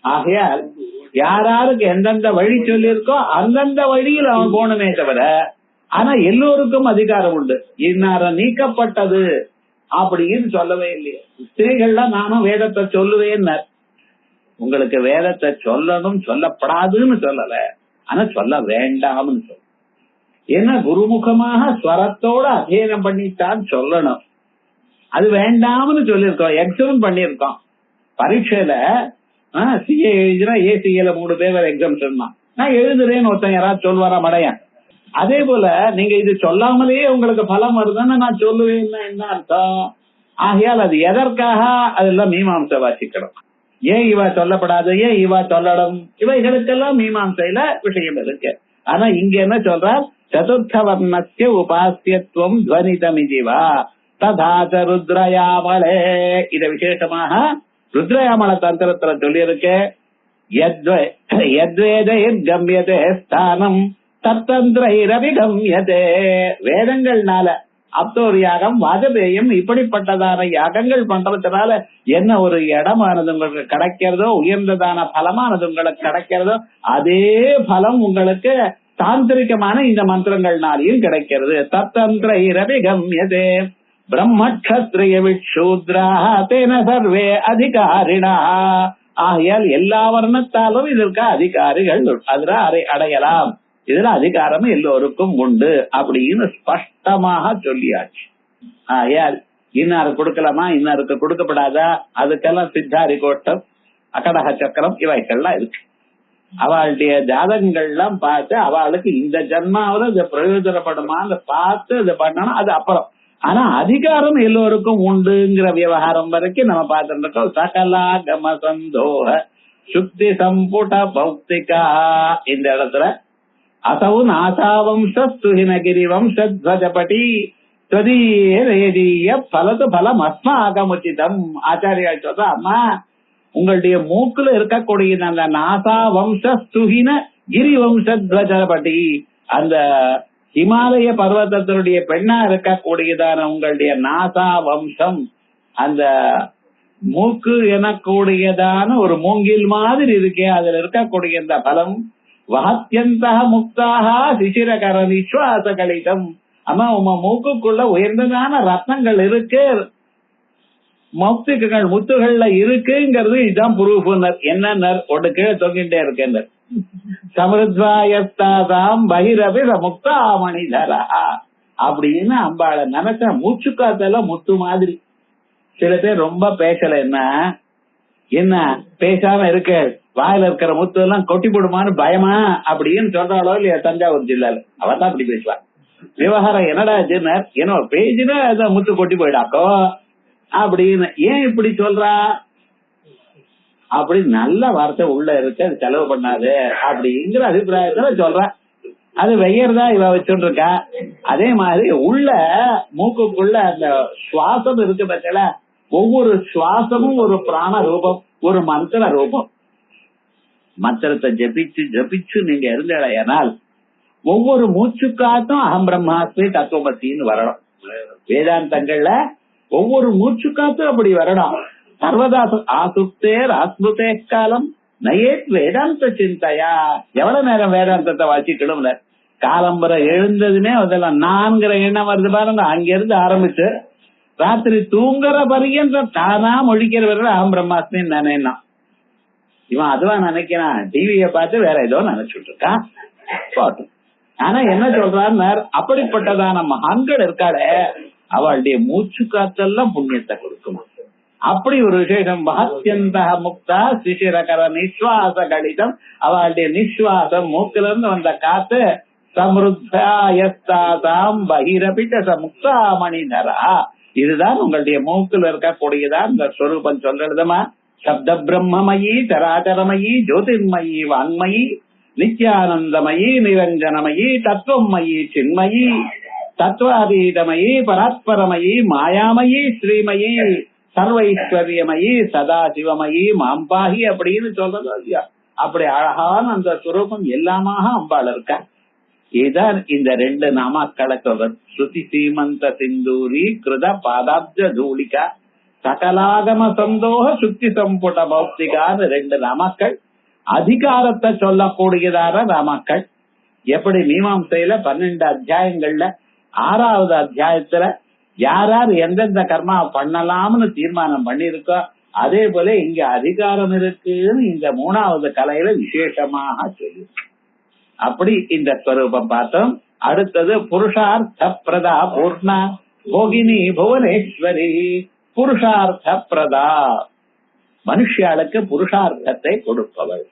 ஆகையால் யாராருக்கு எந்தெந்த வழி சொல்லியிருக்கோ அந்தந்த வழியில் அவன் போகணுமே தவிர, ஆனா எல்லோருக்கும் அதிகாரம் உண்டு. இன்னார நீக்கப்பட்டது அப்படின்னு சொல்லவே இல்லையே. ஸ்திரீகள்லாம் நானும் வேதத்தை சொல்லுவேன். உங்களுக்கு வேதத்தை சொல்லணும் சொல்லப்படாதுன்னு சொல்லல, ஆனா சொல்ல வேண்டாம்னு சொல்ல. ஏன்னா குருமுகமாக ஸ்வரத்தோட அத்தியனம் பண்ணித்தான் சொல்லணும். அது வேண்டாம்னு சொல்லியிருக்கோம். எக்ஸாம் பண்ணிருக்கோம். பரீட்சையில சிஏ எழுதினா ஏசிஏல 3 பேர் எக்ஸாம் சொன்னா நான் எழுதுறேன்னு ஒருத்தன் யாராவது சொல்வாரா மடையன்? அதே போல நீங்க இது சொல்லாமலேயே உங்களுக்கு பலம் வருதுன்னு நான் சொல்லுவேன்னா என்ன அர்த்தம்? ஆகையால் அது எதற்காக அதெல்லாம் மீமாம்சை வாசிக்கணும். ஏன் இவா சொல்லப்படாது, ஏன் இவா சொல்லணும், இவைகளுக்கெல்லாம் மீமாம்சையில விஷயம் இருக்கு. ஆனா இங்க என்ன சொல்றார்? சதுர்த்த வர்ணஸ்ய உபாசியத்துவம் துவனிதமிதிவா ததாச்ச ருத்ரயாமலே. இத விசேஷமாக ருத்ரயாமல தந்திரத்துல சொல்லி இருக்கு. கம்யதே ஸ்தானம் தத்தந்திரவிகம்யதே. வேதங்கள்னால அப்தோர் யாகம், வாஜபேயம் இப்படிப்பட்டதான யாகங்கள் பண்றதுனால என்ன ஒரு இடமானது உங்களுக்கு கிடைக்கிறதோ, உயர்ந்ததான பலமானது உங்களுக்கு கிடைக்கிறதோ, அதே பலம் உங்களுக்கு தாந்திரிகமான இந்த மந்திரங்கள்னாலையும் கிடைக்கிறது. தத்தந்திரவிகம்யதே பிரம்மக்ஷத்ரிய விசூத்ரா தேன சர்வே அதிகாரிணா. ஆகையால் எல்லா வர்ணத்தாலும் இதற்கு அதிகாரிகள் அதுல அடையலாம். இதுல அதிகாரம் எல்லோருக்கும் உண்டு அப்படின்னு ஸ்பஷ்டமாக சொல்லியாச்சு. ஆகையால் இன்னாரு கொடுக்கலாமா, இன்னாருக்கு கொடுக்கப்படாதா, அதுக்கெல்லாம் சித்தாரி கோட்டம், அகடக சக்கரம் இவைகள்லாம் இருக்கு. அவளுடைய ஜாதகங்கள்லாம் பார்த்து அவளுக்கு இந்த ஜன்மாவில இது பிரயோஜனப்படுமான்னு பார்த்து இது பண்ணணும். அது அப்புறம். ஆனா அதிகாரம் எல்லோருக்கும் உண்டுங்கிற விவகாரம் வரைக்கும் நம்ம பார்த்துட்டு இருக்கோம். சகலாகம சந்தோக சுக்தி சம்புட பௌத்திகா. இந்த இடத்துல அசௌ நாசாவம்சஸ்துஹினகிரி வம்சத்வஜபடி துவதீய பலது பலம் அஸ்மாகமுச்சிதம். ஆச்சாரியா சொல்ற, அம்மா உங்களுடைய மூக்குல இருக்கக்கூடிய அந்த நாசா வம்சஸ்துஹின கிரி வம்சத்வஜபடி, அந்த ஹிமாலய பர்வதத்தினுடைய பெண்ணா இருக்கக்கூடியதான உங்களுடைய நாசா வம்சம், அந்த மூக்கு எனக்கூடியதான ஒரு மூங்கில் மாதிரி இருக்கே, அதுல இருக்கக்கூடிய இந்த பலம் வஹத்யந்த முக்தாக சிசிரகர நிஸ்வாச கலிதம். அம்மா உங்க மூக்குக்குள்ள உயர்ந்ததான ரத்னங்கள் இருக்கு, மௌக்திகள் முத்துகள்ல இருக்குங்கிறது இதுதான் புரூஃபுனர். என்ன ஒன்று கீழே தொங்கிட்டே இருக்கேன். சமிருத்வாயஸ்தாதாம் பகிரபி முக்தாமணிதரா அப்படின்னு அம்பாளை நினைச்ச மூச்சுக்காத்தெல்லாம் முத்து மாதிரி. சில பேர் ரொம்ப பேசல, என்ன பேசாம இருக்க, வாயில இருக்கிற முத்து எல்லாம் கொட்டி போடுமான்னு பயமா அப்படின்னு சொல்றாளோ இல்லையா தஞ்சாவூர் ஜில்லால, அவதான் அப்படி பேசுவா. விவகாரம் என்னடா ஜின்னர், ஏன்னா பேஜினா அத முத்து கொட்டி போயிடாக்கோ அப்படின்னு. ஏன் இப்படி சொல்றா? அப்படி நல்ல வார்த்தை உள்ள இருக்கு, அது செலவு பண்ணாது அப்படிங்கிற அபிப்பிராயத்துல சொல்ற. அது வெய்யறதா இவ வச்சுட்டு இருக்கா. அதே மாதிரி உள்ள மூக்குக்குள்ள அந்த சுவாசம் இருக்கு பட்சல, ஒவ்வொரு சுவாசமும் ஒரு பிராண ரூபம், ஒரு மந்திர ரூபம். மந்திரத்தை ஜபிச்சு ஜபிச்சு நீங்க இருந்தேனால் ஒவ்வொரு மூச்சுக்காத்தும் அகம் பிரம்மாஸ்மி தத்துவமசின்னு வரணும். வேதாந்தங்கள்ல ஒவ்வொரு மூச்சுக்காத்தும் அப்படி வரணும். சர்வதா ஆசுப்தேர் ஆஸ்மிருதே காலம் நயேத் வேதாந்த சிந்தையா. எவ்வளவு நேரம் வேதாந்தத்தை வாசிக்கணும்? காலம்பரை எழுந்ததுமே அதெல்லாம் நான்கிற எண்ணம் வருது பாருங்க. அங்கிருந்து ஆரம்பிச்சு ராத்திரி தூங்குற பரியந்த தானா மொழிக்கிறவர்கள் அகம் பிரம்மாஸ்மின்னு நினைனா. இவன் அதுவா நினைக்கிறான், டிவிய பார்த்து வேற ஏதோ நினைச்சுட்டு இருக்கான். ஆனா என்ன சொல்றான்னு, அப்படிப்பட்டதான மகான்கள் இருக்காளே அவளுடைய மூச்சு காத்தெல்லாம் புண்ணியத்தை கொடுக்கும். அப்படி ஒரு விசேஷம். மகத்யந்த முக்தா சிசிரகர நிஸ்வாச கலிதம். அவளுடைய நிஸ்வாசம் மூக்குல இருந்து வந்த காத்து சமிருத்தாயஸ்தாதாம் பகிரபிட்ட முக்தாமணிதரா. இதுதான் உங்களுடைய மூக்குல இருக்கக்கூடியதான் இந்த ஸ்வரூபம் சொல்றதுமா. சப்த பிரம்மமயி சராச்சரமயி ஜோதிர்மயி வான்மயி நித்யானந்தமயி நிரஞ்சனமயி தத்துவமயி சின்மயி தத்துவாதீதமயி பராத்பரமயி மாயாமயி ஸ்ரீமயி சர்வைஸ்வரியமயி சதாசிவமயி மாம்பாகி அப்படின்னு சொல்றது இல்லையா. அப்படி அழகான அந்த சுரூபம் எல்லாமாக அம்பாள் இருக்கா. இதுதான் இந்த ரெண்டு நாமாக்களை சொல்றது. ஸ்ருதி சீமந்த சிந்தூரி கிருத பாதாப்ஜ தூளிகா சகலாகம சந்தோக சுத்தி சம்புட பௌத்திகான்னு ரெண்டு நாமாக்கள். அதிகாரத்தை சொல்லக்கூடியதான நாமாக்கள். எப்படி மீமாம்சையில 12 அத்தியாயங்கள்ல 6வது அத்தியாயத்துல யார் யார் எந்தெந்த கர்மா பண்ணலாம்னு தீர்மானம் பண்ணிருக்கோ, அதே போல இங்க அதிகாரம் இருக்குன்னு இந்த 3வது கலையில விசேஷமாக சொல்லி அப்படி இந்த ஸ்வரூபம் பார்த்தோம். அடுத்தது புருஷார்த்த பிரதா பூர்ணா போகினி புவனேஸ்வரி. புருஷார்த்த பிரதா, மனுஷியாளுக்கு புருஷார்த்தத்தை கொடுப்பவள்.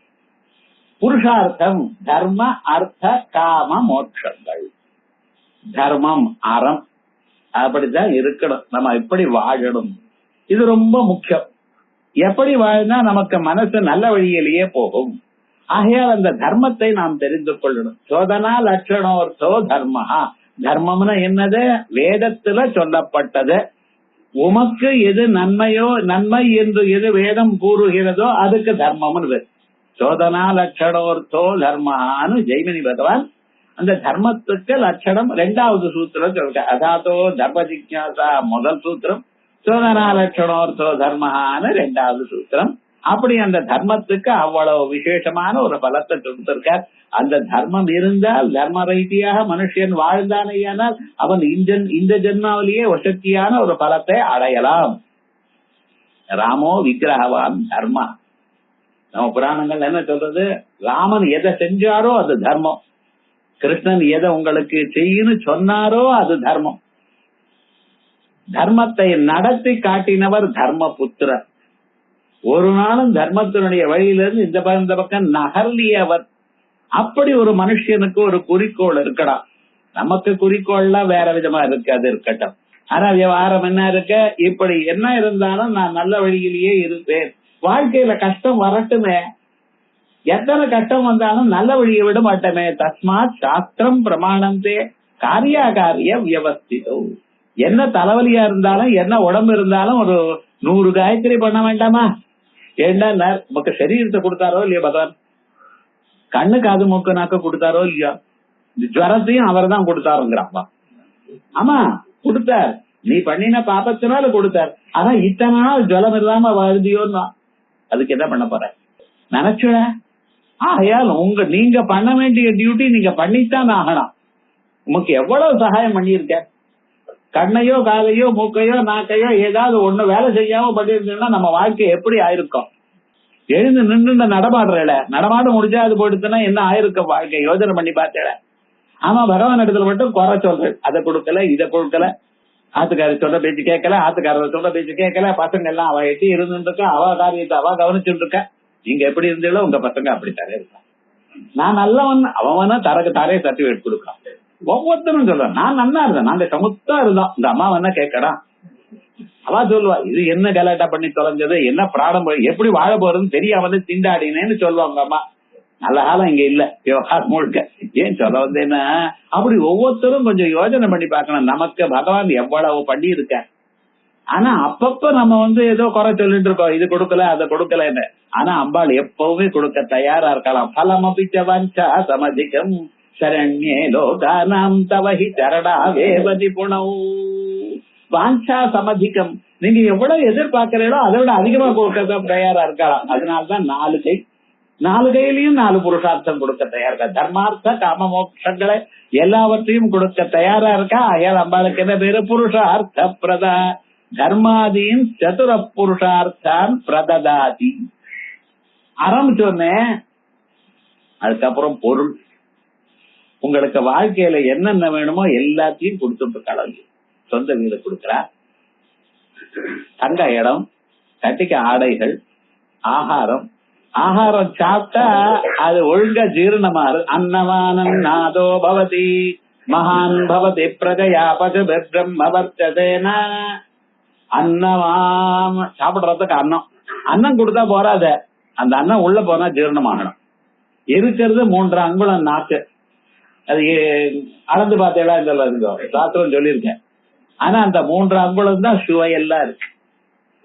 புருஷார்த்தம் தர்ம அர்த்த காம மோட்சங்கள். தர்மம் அறம் அப்படித்தான் இருக்கணும். நம்ம எப்படி வாழணும் இது ரொம்ப முக்கியம். எப்படி வாழ்ந்தா நமக்கு மனசு நல்ல வழியிலேயே போகும். ஆகையால் அந்த தர்மத்தை நாம் தெரிந்து கொள்ளணும். சோதனா லட்சணோர்த்தோ தர்மஹா. தர்மம்னா என்னது? வேதத்துல சொல்லப்பட்டது. உமக்கு எது நன்மையோ, நன்மை என்று எது வேதம் கூறுகிறதோ அதுக்கு தர்மம்னு. சோதனா லட்சணோர்த்தோ தர்மஹான்னு ஜெய்மினி பகவான் அந்த தர்மத்துக்கு லட்சணம் 2வது சூத்திரம் சொல்ற. அதாத்தோ தர்ம ஜிக்ஞாசா முதல் சூத்திரம், சோதனா லட்சணோர்த்தோ தர்மஹான்னு 2வது சூத்திரம். அப்படி அந்த தர்மத்துக்கு அவ்வளவு விசேஷமான ஒரு பலத்தை கொடுத்திருக்கார். அந்த தர்மம் இருந்தால் தர்ம ரீதியாக மனுஷன் வாழ்ந்தானேயானால் அவன் இந்த ஜென்மாவிலேயே வசத்தியான ஒரு பலத்தை அடையலாம். ராமோ விக்கிரகவான் தர்மா. நம்ம புராணங்கள் என்ன சொல்றது? ராமன் எதை செஞ்சாரோ அது தர்மம். கிருஷ்ணன் எதை உங்களுக்கு செய்யன்னு சொன்னாரோ அது தர்மம். தர்மத்தை நடத்தி காட்டினவர் தர்ம புத்திரர். ஒரு நாளும் தர்மத்தினுடைய வழியிலிருந்து இந்த பக்கம் நகர்லியவர். அப்படி ஒரு மனுஷனுக்கு ஒரு குறிக்கோள் இருக்கலாம். நமக்கு குறிக்கோள்லாம் வேற விதமா இருக்கு, அது இருக்கட்டும். ஆனா விவகாரம் என்ன இருக்க, இப்படி என்ன இருந்தாலும் நான் நல்ல வழியிலேயே இருப்பேன். வாழ்க்கையில கஷ்டம் வரட்டுமே, எத்தனை கட்டம் வந்தாலும் நல்ல வழியை விட மாட்டோமே. தஸ்மாத் சாஸ்திரம் பிரமாணந்தே காரியாகாரிய வியவஸ்திதோ. என்ன தலைவலியா இருந்தாலும் என்ன உடம்பு இருந்தாலும் ஒரு 100 காயத்ரி பண்ண வேண்டாமா? ஏன்னா நமக்கு சரீரத்தை கொடுத்தாரோ இல்லையா பகவான், கண்ணு காது மூக்கு நாக்க கொடுத்தாரோ இல்லையா, ஜுவரத்தையும் அவர் தான் கொடுத்தாருங்கிறாப்பா. ஆமா கொடுத்தார், நீ பண்ணின பாப்பத்தினால கொடுத்தார். ஆனா இத்தனை நாள் ஜுவலம் இல்லாம வருதியோன்னா அதுக்கு என்ன பண்ண போற நினைச்ச. ஆகையால் நீங்க பண்ண வேண்டிய டியூட்டி நீங்க பண்ணித்தான் ஆகணும். உமக்கு எவ்வளவு சகாயம் பண்ணியிருக்க, கண்ணையோ காதையோ மூக்கையோ நாக்கையோ ஏதாவது ஒண்ணு வேலை செய்யாம பண்ணிருந்தோம்னா நம்ம வாழ்க்கை எப்படி ஆயிருக்கும்? எழுந்து நின்று நடமாடுறல, நடமாட முடிஞ்சா அது போயிடுச்சுன்னா என்ன ஆயிருக்கும் வாழ்க்கை? யோசனை பண்ணி பார்த்தேன். ஆமா பகவான் இடத்துல மட்டும் குறை சொல்றேன், அதை கொடுக்கல இதை கொடுக்கல, ஆத்துக்காரர் சொல்ற பேச்சு கேட்கல, ஆத்துக்காரர் சொல்ற பேச்சு கேட்கல, பசங்க எல்லாம் அவ எட்டி இருந்துருக்கா, அவ காரியத்தை அவ கவனிச்சுட்டு இருக்கா. நீங்க எப்படி இருந்தீங்களோ உங்க பசங்க அப்படித்தாரே இருக்கா. நான் நல்லவன் அவனா தரக்கு தாரே சர்டிபிகேட் கொடுக்கலாம். ஒவ்வொருத்தரும் சொல்லுவான் நான் நல்லா இருந்தேன், நாங்க சமுத்தா இருந்தோம், இந்த அம்மா என்ன கேட்கடா. அவ சொல்லுவா இது என்ன கலாட்டா பண்ணி தொலைஞ்சது, என்ன பிராடம், எப்படி வாழ போறதுன்னு தெரியாம திண்டாடினேன்னு சொல்லுவாங்க அம்மா. நல்ல காலம் இங்க இல்ல விவகாரம் முழுக்க. ஏன் சொல்ல வந்தேன்னா அப்படி ஒவ்வொருத்தரும் கொஞ்சம் யோசனை பண்ணி பார்க்கணும். நமக்கு பகவான் எவ்வளவு பண்ணி இருக்க. ஆனா அப்பப்ப நம்ம ஏதோ குறை சொல்லிட்டு இருக்கோம், இது கொடுக்கல அதை கொடுக்கலன்னு. ஆனா அம்பாள் எப்பவுமே கொடுக்க தயாரா இருக்கலாம். பலம் அபிச்ச வஞ்சா சமதிகம் சரண்யே லோகானாம் தவஹி சரணா வேவதி புணவு. வாஞ்சா சமதிகம், நீங்க எவ்வளவு எதிர்பார்க்கிறீங்களோ அதை விட அதிகமா கொடுக்க தயாரா இருக்கலாம். அதனாலதான் 4 கை, 4 கையிலையும் 4 புருஷார்த்தம் கொடுக்க தயாரா இருக்கா. தர்மார்த்த காம மோட்சங்களை எல்லாவற்றையும் கொடுக்க தயாரா இருக்கா. அயால் அம்பாளுக்கு என்ன பேரு? புருஷார்த்த பிரதா. தர்மாதீன் சதுர புருஷார்த்தான் பிரததாதி. அறம் சொன்னேன், அதுக்கப்புறம் பொருள். உங்களுக்கு வாழ்க்கையில என்னென்ன வேணுமோ எல்லாத்தையும் கொடுத்துட்டு கலந்து. சொந்த வீடு கொடுக்கிறா, தங்க இடம், கட்டிக்க ஆடைகள், ஆகாரம். ஆகாரம் சாப்பிட்டா அது ஒழுங்கா ஜீரணமாறு. அன்னவானம் நாதோ பவதி மகான் பவதி பிரஜயா பசு பிரம்மவர்த்ததேனா. அன்னவாம் சாப்பிடுறதுக்கு அன்னம். அன்னம் கொடுத்தா போறாத, அந்த அன்னம் உள்ள போனா ஜீரணமாகணும். இருக்கிறது 3 அங்குலம் நாக்கு. அது அளந்து பார்த்தேடா சாஸ்திரம் சொல்லியிருக்கேன். ஆனா அந்த 3 அங்குலம் தான் சுவையெல்லாம் இருக்கு.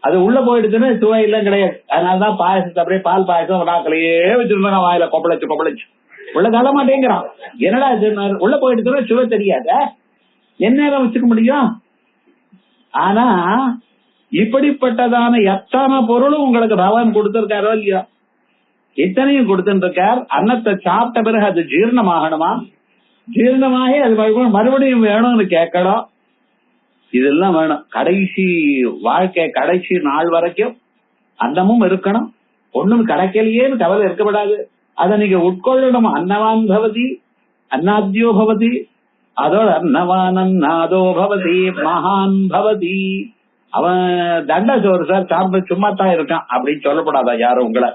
அது உள்ள போயிடுச்சுன்னா சுவை எல்லாம் கிடையாது. அதனாலதான் பாயசத்தை அப்படியே பால் பாயசம் நாக்கிலேயே வச்சிருந்தாங்க, வாயில கொப்பளைச்சு உள்ள தள்ள மாட்டேங்கிறான். என்னடா உள்ள போயிடுச்சுன்னா சுவை தெரியாத, என்ன வச்சுக்க முடியும்? ஆனா இப்படிப்பட்டதான எத்தனை பொருளும் உங்களுக்கு பகவான் கொடுத்திருக்காரோ இல்லையா, இத்தனையும் கொடுத்துட்டு இருக்கார். அன்னத்தை சாப்பிட்ட பிறகு அது ஜீரணமாகணுமா, ஜீரணமாகி அது மறுபடியும் வேணும்னு கேட்கணும். இதெல்லாம் வேணும். கடைசி வாழ்க்கை கடைசி நாள் வரைக்கும் அன்னமும் இருக்கணும், ஒண்ணும் கிடைக்கலையேன்னு கவலை இருக்கப்படாது. அதை நீங்க உட்கொள்ளணும். அன்னவான் பவதி அன்னாத்யோ பவதி, அதோட அன்னவான் நாதோ பவதி மகான் பவதி. அவன் தண்ட சோறு சார் சாப்பிட்டு சும்மா தான் இருக்கான் அப்படின்னு சொல்லப்படாதா யாரும் உங்களை.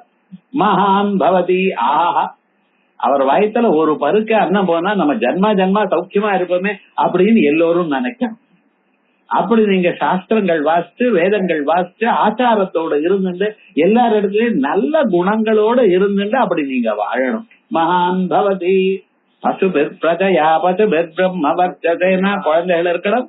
மகான் பவதி, ஆஹா அவர் வயத்துல ஒரு பருக்க அன்னம் போனா நம்ம ஜன்மா சௌக்கியமா இருப்போமே அப்படின்னு எல்லோரும் நினைக்க. அப்படி நீங்க சாஸ்திரங்கள் வாசிச்சு வேதங்கள் வாசிச்சு ஆச்சாரத்தோட இருந்துட்டு எல்லார் இடத்துலயும் நல்ல குணங்களோட இருந்துட்டு அப்படி நீங்க வாழணும். மகான் பவதி பசு பிரஜயா பசு பிரம்மவர்த்ததேனா. குழந்தைகள் இருக்கணும்,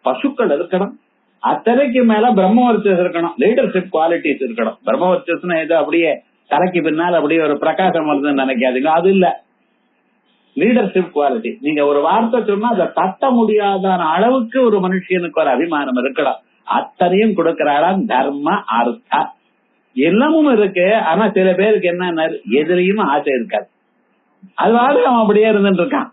பசுக்கள் இருக்கணும், அத்தனைக்கு மேல பிரம்மவர்ச்சஸ் இருக்கணும், லீடர்ஷிப் குவாலிட்டிஸ் இருக்கணும். பிரம்மவர்ச்சஸ்னா ஏதோ அப்படியே தலைக்கு பின்னால் அப்படியே ஒரு பிரகாசம் வருதுன்னு நினைக்காதீங்க, அது இல்ல. Leadership quality. நீங்க ஒரு வார்த்தை சொன்னா அதை தட்ட முடியாத அளவுக்கு ஒரு மனுஷனுக்கு ஒரு அபிமானம் இருக்கணும். அத்தனையும் கொடுக்கிறாளாம். தர்ம அர்த்தா எல்லாமும் இருக்கு. ஆனா சில பேருக்கு என்ன எதிரையும் ஆசை இருக்காது, அதுவாடு அவன் அப்படியே இருந்துட்டு இருக்கான்.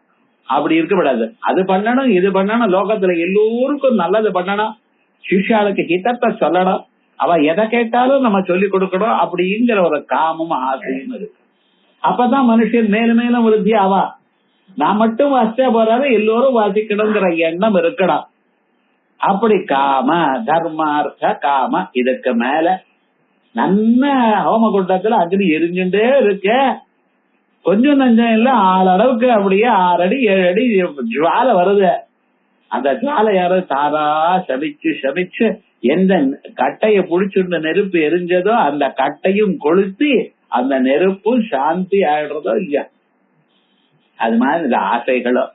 அப்படி இருக்கக்கூடாது. அது பண்ணணும் இது பண்ணணும், லோகத்துல எல்லோருக்கும் நல்லது பண்ணணும், சிஷ்யாளுக்கு ஹிதத்தை சொல்லணும், அவ எதை கேட்டாலும் நம்ம சொல்லி கொடுக்கணும் அப்படிங்கிற ஒரு காமும் ஆசையும் இருக்கு. அப்பதான் மனுஷன் மேலும் மேலும் விருத்தி ஆவா. நான் மட்டும் வாசிச்சா போறாரு, எல்லோரும் வாசிக்கணுங்கிற எண்ணம் இருக்கணும். அப்படி காம தர்மார்த்த காம இதுக்கு மேல நல்ல ஹோமகுண்டத்துல அக்னி எரிஞ்சுட்டே இருக்க. கொஞ்சம் நஞ்சம் இல்ல, 6 அளவுக்கு அப்படியே 6 அடி 7 அடி ஜுவாலை வருது. அந்த ஜுவாலை யாரும் தாரா சமிச்சு எந்த கட்டைய புடிச்சுட்டு நெருப்பு எரிஞ்சதோ அந்த கட்டையும் கொளுத்தி அந்த நெருப்பு சாந்தி ஆயிடுறதோ இல்லையா? அது மாதிரி இந்த ஆசைகளோ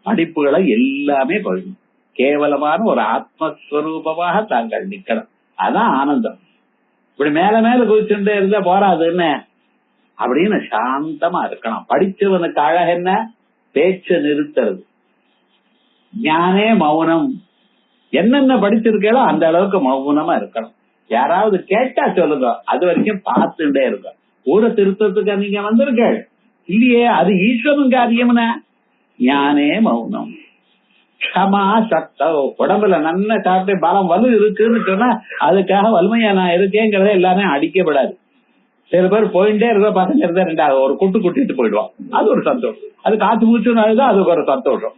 படிப்புகளோ எல்லாமே போயிடும். கேவலமான ஒரு ஆத்மஸ்வரூபமாக தாங்கள் நிக்கணும். அதான் ஆனந்தம். இப்படி மேல மேல குதிச்சுட்டே இருந்தா போறாதுன்னு அப்படின்னு சாந்தமா இருக்கணும். படிச்சவனுக்கு அழகு என்ன? பேச்ச நிறுத்துறது. ஞானே மௌனம். என்னென்ன படிச்சிருக்கோ அந்த அளவுக்கு மௌனமா இருக்கணும். யாராவது கேட்டா சொல்லுங்க, அது வரைக்கும் பார்த்துட்டே இருக்கும். ஊரை திருத்தத்துக்கு நீங்க வந்திருக்க இல்லையே, அது ஈஸ்வரன் காரியம்னா ஞானே மௌனம். க்ஷமா சக்தோ. உடம்புல நல்ல சாப்பிட்டு பலம் வலு இருக்குன்னு சொன்னா அதுக்காக வலிமையா நான் இருக்கேங்கிறத எல்லாரும் அடிக்கப்படாது. சில பேர் போயிட்டே இருக்க பசங்க இருந்தா ரெண்டாவது ஒரு குட்டிட்டு போயிடுவான், அது ஒரு சந்தோஷம். அது காத்து மூச்சுனாலுதான் அதுக்கு ஒரு சந்தோஷம்.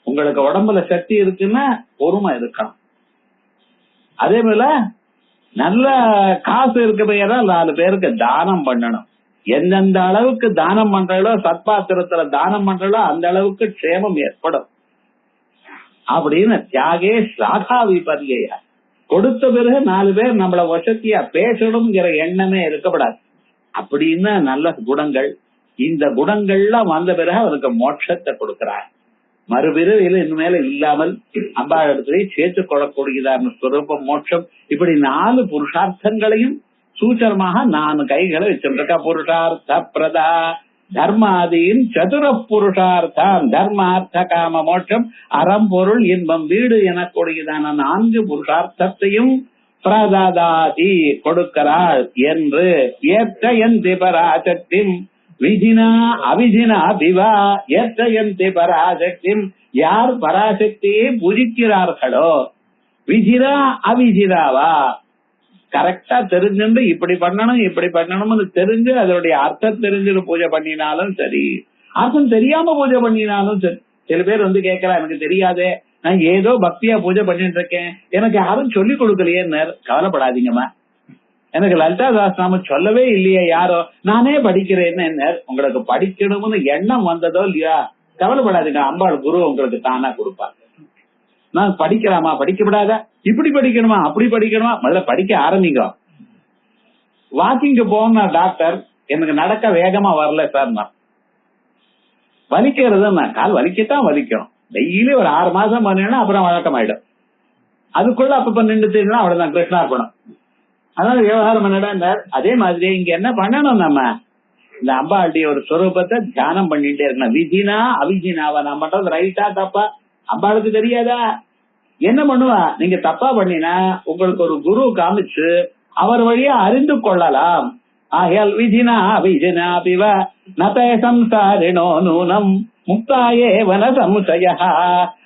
உங்களுக்கு உடம்புல சக்தி இருக்குன்னா பொறுமை இருக்கணும். அதே போல நல்ல காசு இருக்க பெயரா 4 பேருக்கு தானம் பண்ணணும். எந்தெந்த அளவுக்கு தானம் பண்றீங்களோ, சத்பாத்திரத்துல தானம் பண்றீங்களோ அந்த அளவுக்கு க்ஷேமம் ஏற்படும் அப்படின்னு தியாகே ஸ்லாகா விபர்யா. கொடுத்த பிறகு 4 பேர் நம்மள வசதியா பேசணும்ங்கிற எண்ணமே இருக்கப்படாது. அப்படின்னு நல்ல குணங்கள். இந்த குணங்கள்லாம் வந்த பிறகு அவருக்கு மோட்சத்தை கொடுக்கிறார். மறுபிறவியில இனிமேல இல்லாமல் அம்பாள் இடத்துல சேர்த்துக் கொள்ளக்கூடியதான ஸ்வரூபம் மோட்சம். இப்படி 4 புருஷார்த்தங்களையும் சூச்சரமாக 4 கைகளை வச்சிருக்க. புருஷார்த்த பிரதா தர்மாதீன் சதுர புருஷார்த்தம். தர்மார்த்த காம மோட்சம், அறம் பொருள் இன்பம் வீடு எனக்கூடியதான 4 புருஷார்த்தத்தையும் பிரதாதி கொடுக்கிறாள் என்று ஏற்றயந்தி பராசக்தி விதினா அவிதினா விவா. ஏற்றயந்தி பராசக்தி. யார் பராசக்தியை பூஜிக்கிறார்களோ, விதிரா அவிதிராவா கரெக்டா தெரிஞ்சுட்டு இப்படி பண்ணணும்னு தெரிஞ்சு அதனுடைய அர்த்தம் தெரிஞ்சு பூஜை பண்ணினாலும் சரி, அர்த்தம் தெரியாம பூஜை பண்ணினாலும் சரி. சில பேர் வந்து கேட்கிறா, எனக்கு தெரியாதே, நான் ஏதோ பக்தியா பூஜை பண்ணிட்டு இருக்கேன், எனக்கு யாரும் சொல்லி கொடுக்கலையே. கவலைப்படாதீங்கம்மா, எனக்கு லலிதா சாஸ்திரநாமம் சொல்லவே இல்லையே யாரோ, நானே படிக்கிறேன்னு. உங்களுக்கு படிக்கணும்னு எண்ணம் வந்ததோ இல்லையா, கவலைப்படாதீங்க, அம்பாள் குரு உங்களுக்கு தானா கொடுப்பாங்க. நான் படிக்கலாமா, படிக்கப்படாதா, இப்படி படிக்கணுமா அப்படி படிக்கணுமா, முதல்ல படிக்க ஆரம்பிங்க. வாக்கிங்கு போன டாக்டர், எனக்கு நடக்க வேகமா வரல சார், நான் வலிக்கிறது, நான் கால் வலிக்கத்தான் வலிக்கும். டெய்லி ஒரு 6 மாசம் பண்ணீங்கன்னா அப்புறம் வழக்கம் ஆயிடும். அதுக்குள்ள அப்ப நின்று அவ்வளவுதான், கிருஷ்ணார்பணம். அதனால விவகாரம் என்னடா, அதே மாதிரி இங்க என்ன பண்ணணும், நம்ம இந்த அம்பாளுடைய ஒரு ஸ்வரூபத்தை தியானம் பண்ணிட்டே இருக்கணும். விதினா அவிஜினாவா, நான் பண்றது ரைட்டா தப்பா அம்பாளுக்கு தெரியாதா? என்ன பண்ணுவா, நீங்க தப்பா பண்ணினா உங்களுக்கு ஒரு குரு காமிச்சு அவர் வழியா அறிந்து கொள்ளலாம். ஆகையால் விதினா அவிஜினா பிவ நதே சம்சாரிணோ நூனம் முக்தாயே வன சமுசய.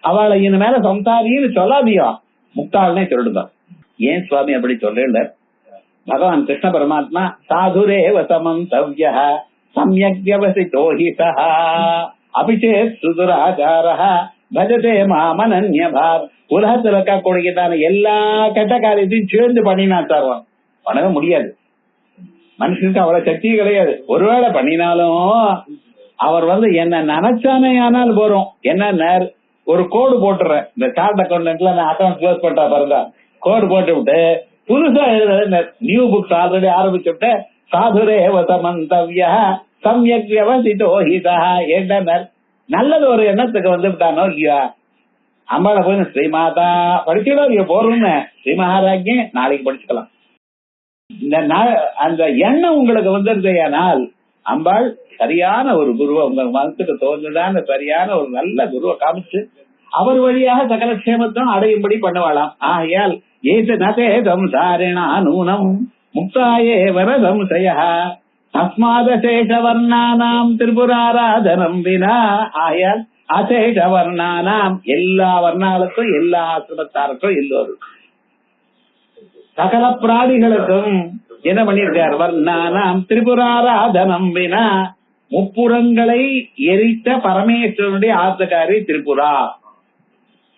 அவளை இன மேல சம்சாரின்னு சொல்லாதியோ, முக்தாள்னே சொல்லிடுங்க. ஏன் சுவாமி அப்படி சொல்ல? பகவான் கிருஷ்ண பரமாத்மா சாதுரேவ சமந்தவ்ய சம்யக் வியவசிதோ ஹி சஹ அபிஷேக் சுதுராச்சாரஹ பஜதே மாமனன்யபார். உலகத்தில் இருக்கக்கூடியதான எல்லா கெட்ட காரியத்தையும் சேர்ந்து பண்ணினா தருவான். பண்ணவே முடியாது, மனுஷனுக்கு அவ்வளவு சக்தி கிடையாது. ஒருவேளை பண்ணினாலும் அவர் என்ன நினைச்சானே ஆனால் போறோம். என்ன ஒரு கோடு போட்டுறேன், இந்த சார்ட் அக்கௌண்ட்ல நான் அக்கௌண்ட் க்ளோஸ் பண்றா பாருங்க, கோடு போட்டு விட்டு புதுசா எழுதுற நியூ புக்ஸ் ஆல்ரெடி ஆரம்பிச்சுட்டு சாதுரேவ சமந்தவ்ய சம்யக் வியவசிதோ ஹி சஹ. என்ன நல்லது ஒரு எண்ணத்துக்கு வந்துட்டானோ இல்லையா, அம்பாளை போய் ஸ்ரீமாதா படிச்சுக்கலாம் இல்லையா, போறோம்னு ஸ்ரீ மகாராஜ்ய நாளைக்கு படிச்சுக்கலாம். இந்த அந்த எண்ணம் உங்களுக்கு வந்துருதையானால் அம்பாள் சரியான ஒரு குருவை உங்க மனசுக்கு தோன்றுதான சரியான ஒரு நல்ல குருவை காமிச்சு அவர் வழியாக சகல க்ஷேமத்தும் அடையும்படி பண்ணுவாளாம். ஆகையால் ஏது நதே சம்சாரிணா நூனம் முக்தாயே வர சம்சய தஸ்மாதசேஷ வர்ணானாம் திரிபுராராதனம் வினா. ஆகையால் அசேஷ வர்ணானாம் எல்லா வர்ணாளுக்கும் எல்லா ஆசிரமத்தாருக்கும் எல்லோரும் சகல பிராணிகளுக்கும் என்ன பண்ணியிருக்கார், வர்ணானாம் திரிபுராராதனம் வினா. முப்புறங்களை எரித்த பரமேஸ்வரனுடைய ஆத்துக்காரி திரிபுரா.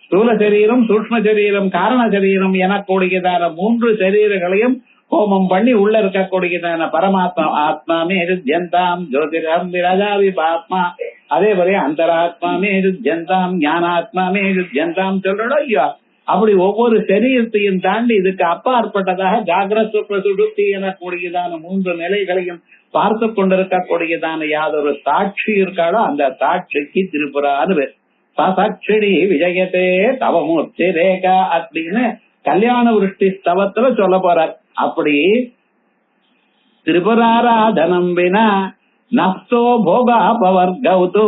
ஸ்தூல சரீரம், சூக்ஷ்ம சரீரம், காரண சரீரம் எனக்கூடியதான 3 சரீரங்களையும் ஹோமம் பண்ணி உள்ள இருக்கக்கூடியதான பரமாத்மா ஆத்மாமே ருத்யந்தாம் ஜோதிரம் விராஜாவி பாத்மா. அதே போல அந்தராத்மாமே ருத்யந்தாம் ஞானாத்மாமே ருத்யந்தாம் சொல்றோம் இல்லையா. அப்படி ஒவ்வொரு சரீரத்தையும் தாண்டி இதுக்கு அப்பாற்பட்டதாக ஜாகிரத சுடுத்தி எனக்கூடியதான 3 நிலைகளையும் பார்த்து கொண்டிருக்கக்கூடியதான யாதொரு சாட்சி இருக்காளோ அந்த சாட்சிக்கு திரிபுரான்னு சாட்சிடி விஜயத்தே தவமூர்த்தி ரேகா அப்படின்னு கல்யாண விருஷ்டி ஸ்தவத்துல சொல்ல போறார். அப்படி திரிபுராராதனம் வினா நப்தோ போகாபவர்கௌது,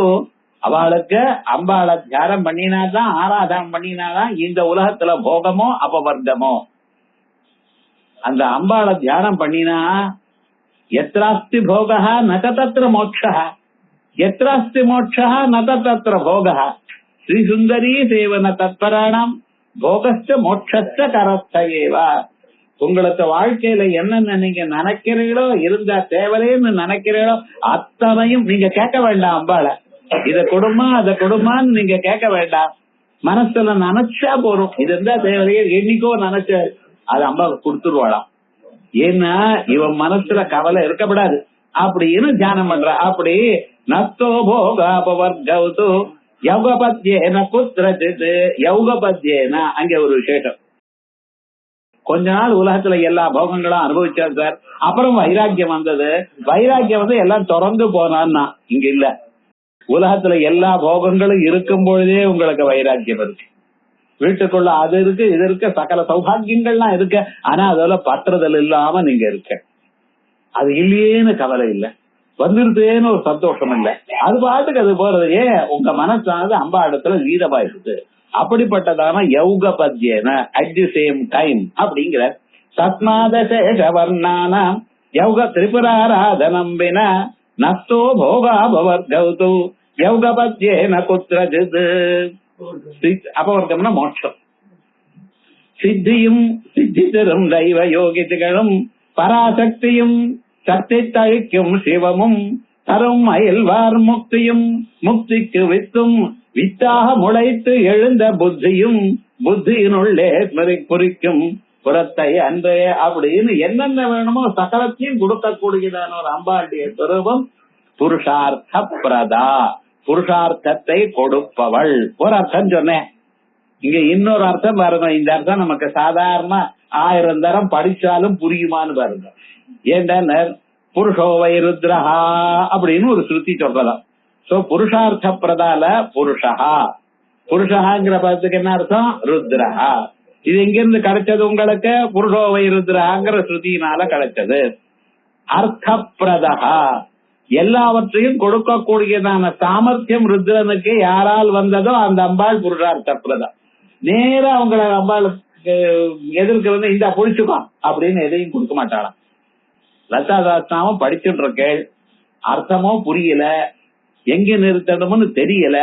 அவளுக்கு அம்பாளை தியானம் பண்ணினாதான் ஆராதனம் பண்ணினாதான் இந்த உலகத்துல போகமோ அபவர்க்கமோ. அந்த அம்பாளை தியானம் பண்ணினா எத்ராஸ்தி போகா ந தத்ர மோட்சா, எத்ராஸ்தி மோட்சா ந தத்ர போகா. ஸ்ரீ சுந்தரி சேவன தத்பராணம் போகஸ்ட மோட்சஸ்ட கரஸ்தேவா. உங்களுக்கு வாழ்க்கையில என்னென்ன நீங்க நினைக்கிறீங்களோ, இருந்தா தேவலேன்னு நினைக்கிறீங்களோ அத்தனையும் நீங்க கேட்க வேண்டாம். அம்பாளை இத கொடுமா அத கொடுமான்னு நீங்க கேட்க வேண்டாம். மனசுல நினைச்சா போறோம், இது இருந்தா தேவலையே என்னைக்கோ நினைச்ச அது அம்மா கொடுத்துருவாளாம். ஏன்னா இவன் மனசுல கவலை இருக்கப்படாது அப்படின்னு தியானம் பண்ற. அப்படி நஸ்தோ போகாபவர்கௌது யௌகபத்யேன குத்ரஜித். யௌகபத்யேன அங்க ஒரு விசேஷம். கொஞ்ச நாள் உலகத்துல எல்லா போகங்களும் அனுபவிச்சார் சார். அப்புறம் வைராக்கியம் வந்தது. வைராக்கியம் வந்து எல்லாம் திறந்து போனான்னா இங்க இல்ல. உலகத்துல எல்லா போகங்களும் இருக்கும் பொழுதே உங்களுக்கு வைராக்கியம் இருக்கு. வீட்டுக்குள்ள அது இருக்கு இது இருக்கு, சகல சௌபாகியங்கள்லாம் இருக்கு. ஆனா அதோட பற்றுதல் இல்லாம நீங்க இருக்க. அது இல்லையேன்னு கவலை இல்ல, வந்துருதேன்னு ஒரு சந்தோஷம் இல்ல. அது பாட்டுக்கு அது போறது. ஏன் உங்க மனசானது அம்பா இடத்துல வீரமாயிருது. அப்படிப்பட்டதான யௌகபத்யேன அட் தி சேம் டைம் அப்படிங்கிற தஸ்மாதசேஷவர்ணான யௌக திரிபுராராதனம் வினா நஸ்தோ போகாபவர்கௌது யௌகபத்யேன குத்ரஜித். அபவர்க்கம்னா மோட்சம். சித்தியும் சித்தி தரும் தெய்வ யோகிகளும் பராசக்தியும் சக்தி தழிக்கும் சிவமும் தரும் அயல்வார் முக்தியும் முக்திக்கு வித்தும் வித்தாக முளைத்து எழுந்த புத்தியும் புத்தியினுள்ளே குறிக்கும் புறத்தை அன்றே அப்படின்னு என்னென்ன வேணுமோ சகலத்தையும் கொடுக்கக்கூடியதான ஒரு அம்பாளுடைய சுரூபம் புருஷார்த்த பிரதா. புருஷார்த்தத்தை கொடுப்பவள். ஒரு அர்த்தம் சொன்னேன். இங்க இன்னொரு அர்த்தம் பாருங்க. இந்த அர்த்தம் நமக்கு சாதாரண 1000 தரம் படிச்சாலும் புரியுமான்னு பாருங்க. ஏன்டா புருஷோவை ருத்ரஹா அப்படின்னு ஒரு ஸ்ருதி சொல்றதாம். சோ புருஷார்த்த பிரதால புருஷா, புருஷாங்கிற பதத்துக்கு என்ன அர்த்தம்? ருத்ரஹா. இது எங்கிருந்து கிடைச்சது உங்களுக்கு? புருஷோவை ருத்ரஹாங்கிற ஸ்ருதியினால கிடைச்சது. அர்த்த பிரதா, எல்லாவற்றையும் கொடுக்கக்கூடியதான சாமர்த்தியம் ருத்ரனுக்கு யாரால் வந்ததோ அந்த அம்பாள் புருஷார்த்த பிரதா. நேரா அவங்களை அம்பாளுக்கு எதிர்க்க வந்து இந்த புடிச்சுக்கோ அப்படின்னு எதையும் கொடுக்க மாட்டாளாம். லதாதாஸ்தாவும் படிச்சுட்டு இருக்கேள், அர்த்தமோ புரியல, எங்க நிறுத்தணும்னு தெரியல,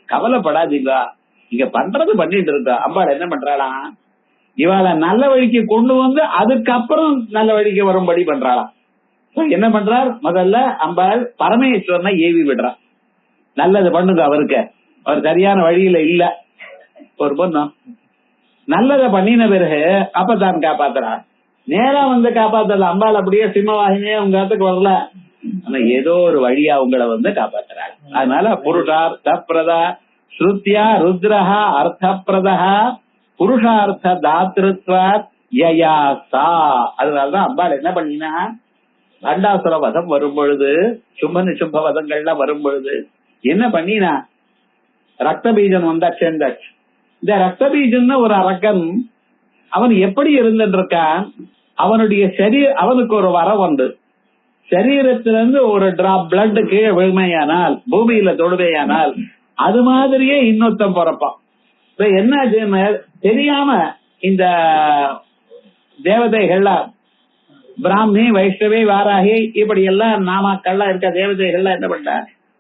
கவலைப்படாதீங்க. இங்க பண்றது பண்ணிட்டு இருக்கா. அம்பாள் என்ன பண்றாளாம்? இவாள நல்ல வழிக்கு கொண்டு வந்து அதுக்கப்புறம் நல்ல வழிக்கு வரும்படி பண்றாளாம். என்ன பண்றார்? முதல்ல அம்பாள் பரமேஸ்வரனை ஏவி விடுறார். நல்லது பண்ணுங்க அவருக்கு, அவர் சரியான வழியில இல்ல. ஒரு பொண்ணு நல்லத பண்ணின பிறகு அப்பதான் காப்பாத்துறா. நேரா வந்து காப்பாத்தல அம்பாள். அப்படியே சிம்மவாகினியே உங்க இடத்துக்கு வரல, ஆனா ஏதோ ஒரு வழியா உங்களை வந்து காப்பாத்துறாங்க. அதனால புருஷார்த்த பிரதா ஸ்ருத்யா ருத்ரஹா அர்த்த பிரதா புருஷார்த்த தாத்ருத்வா யயாசா. அதனாலதான் அம்பாள் என்ன பண்ணினா, பண்டாசுர வதம் வரும் பொழுது, சும்ப நிசும்ப வதங்கள்லாம் வரும் பொழுது என்ன பண்ணினா, ரத்த பீஜன் வந்தா சேர்ந்தாச்சு. இந்த ரத்த பீஜன் ஒரு அரக்கன், அவன் எப்படி இருந்துட்டு இருக்கான்? அவனுடைய அவனுக்கு ஒரு வரம் உண்டு. சரீரத்திலிருந்து ஒரு டிராப் பிளட் கீழே விழுமையானால், பூமியில தொடுமையானால் அது மாதிரியே இன்னொருத்தம் பிறப்பான். என்ன தெரியாம இந்த தேவதைகள்லாம், பிராமி வைஷ்ணவி வாராகி இப்படி எல்லாம் நாமாக்கள்லாம் இருக்க தேவதைகள்லாம் என்ன பண்ண,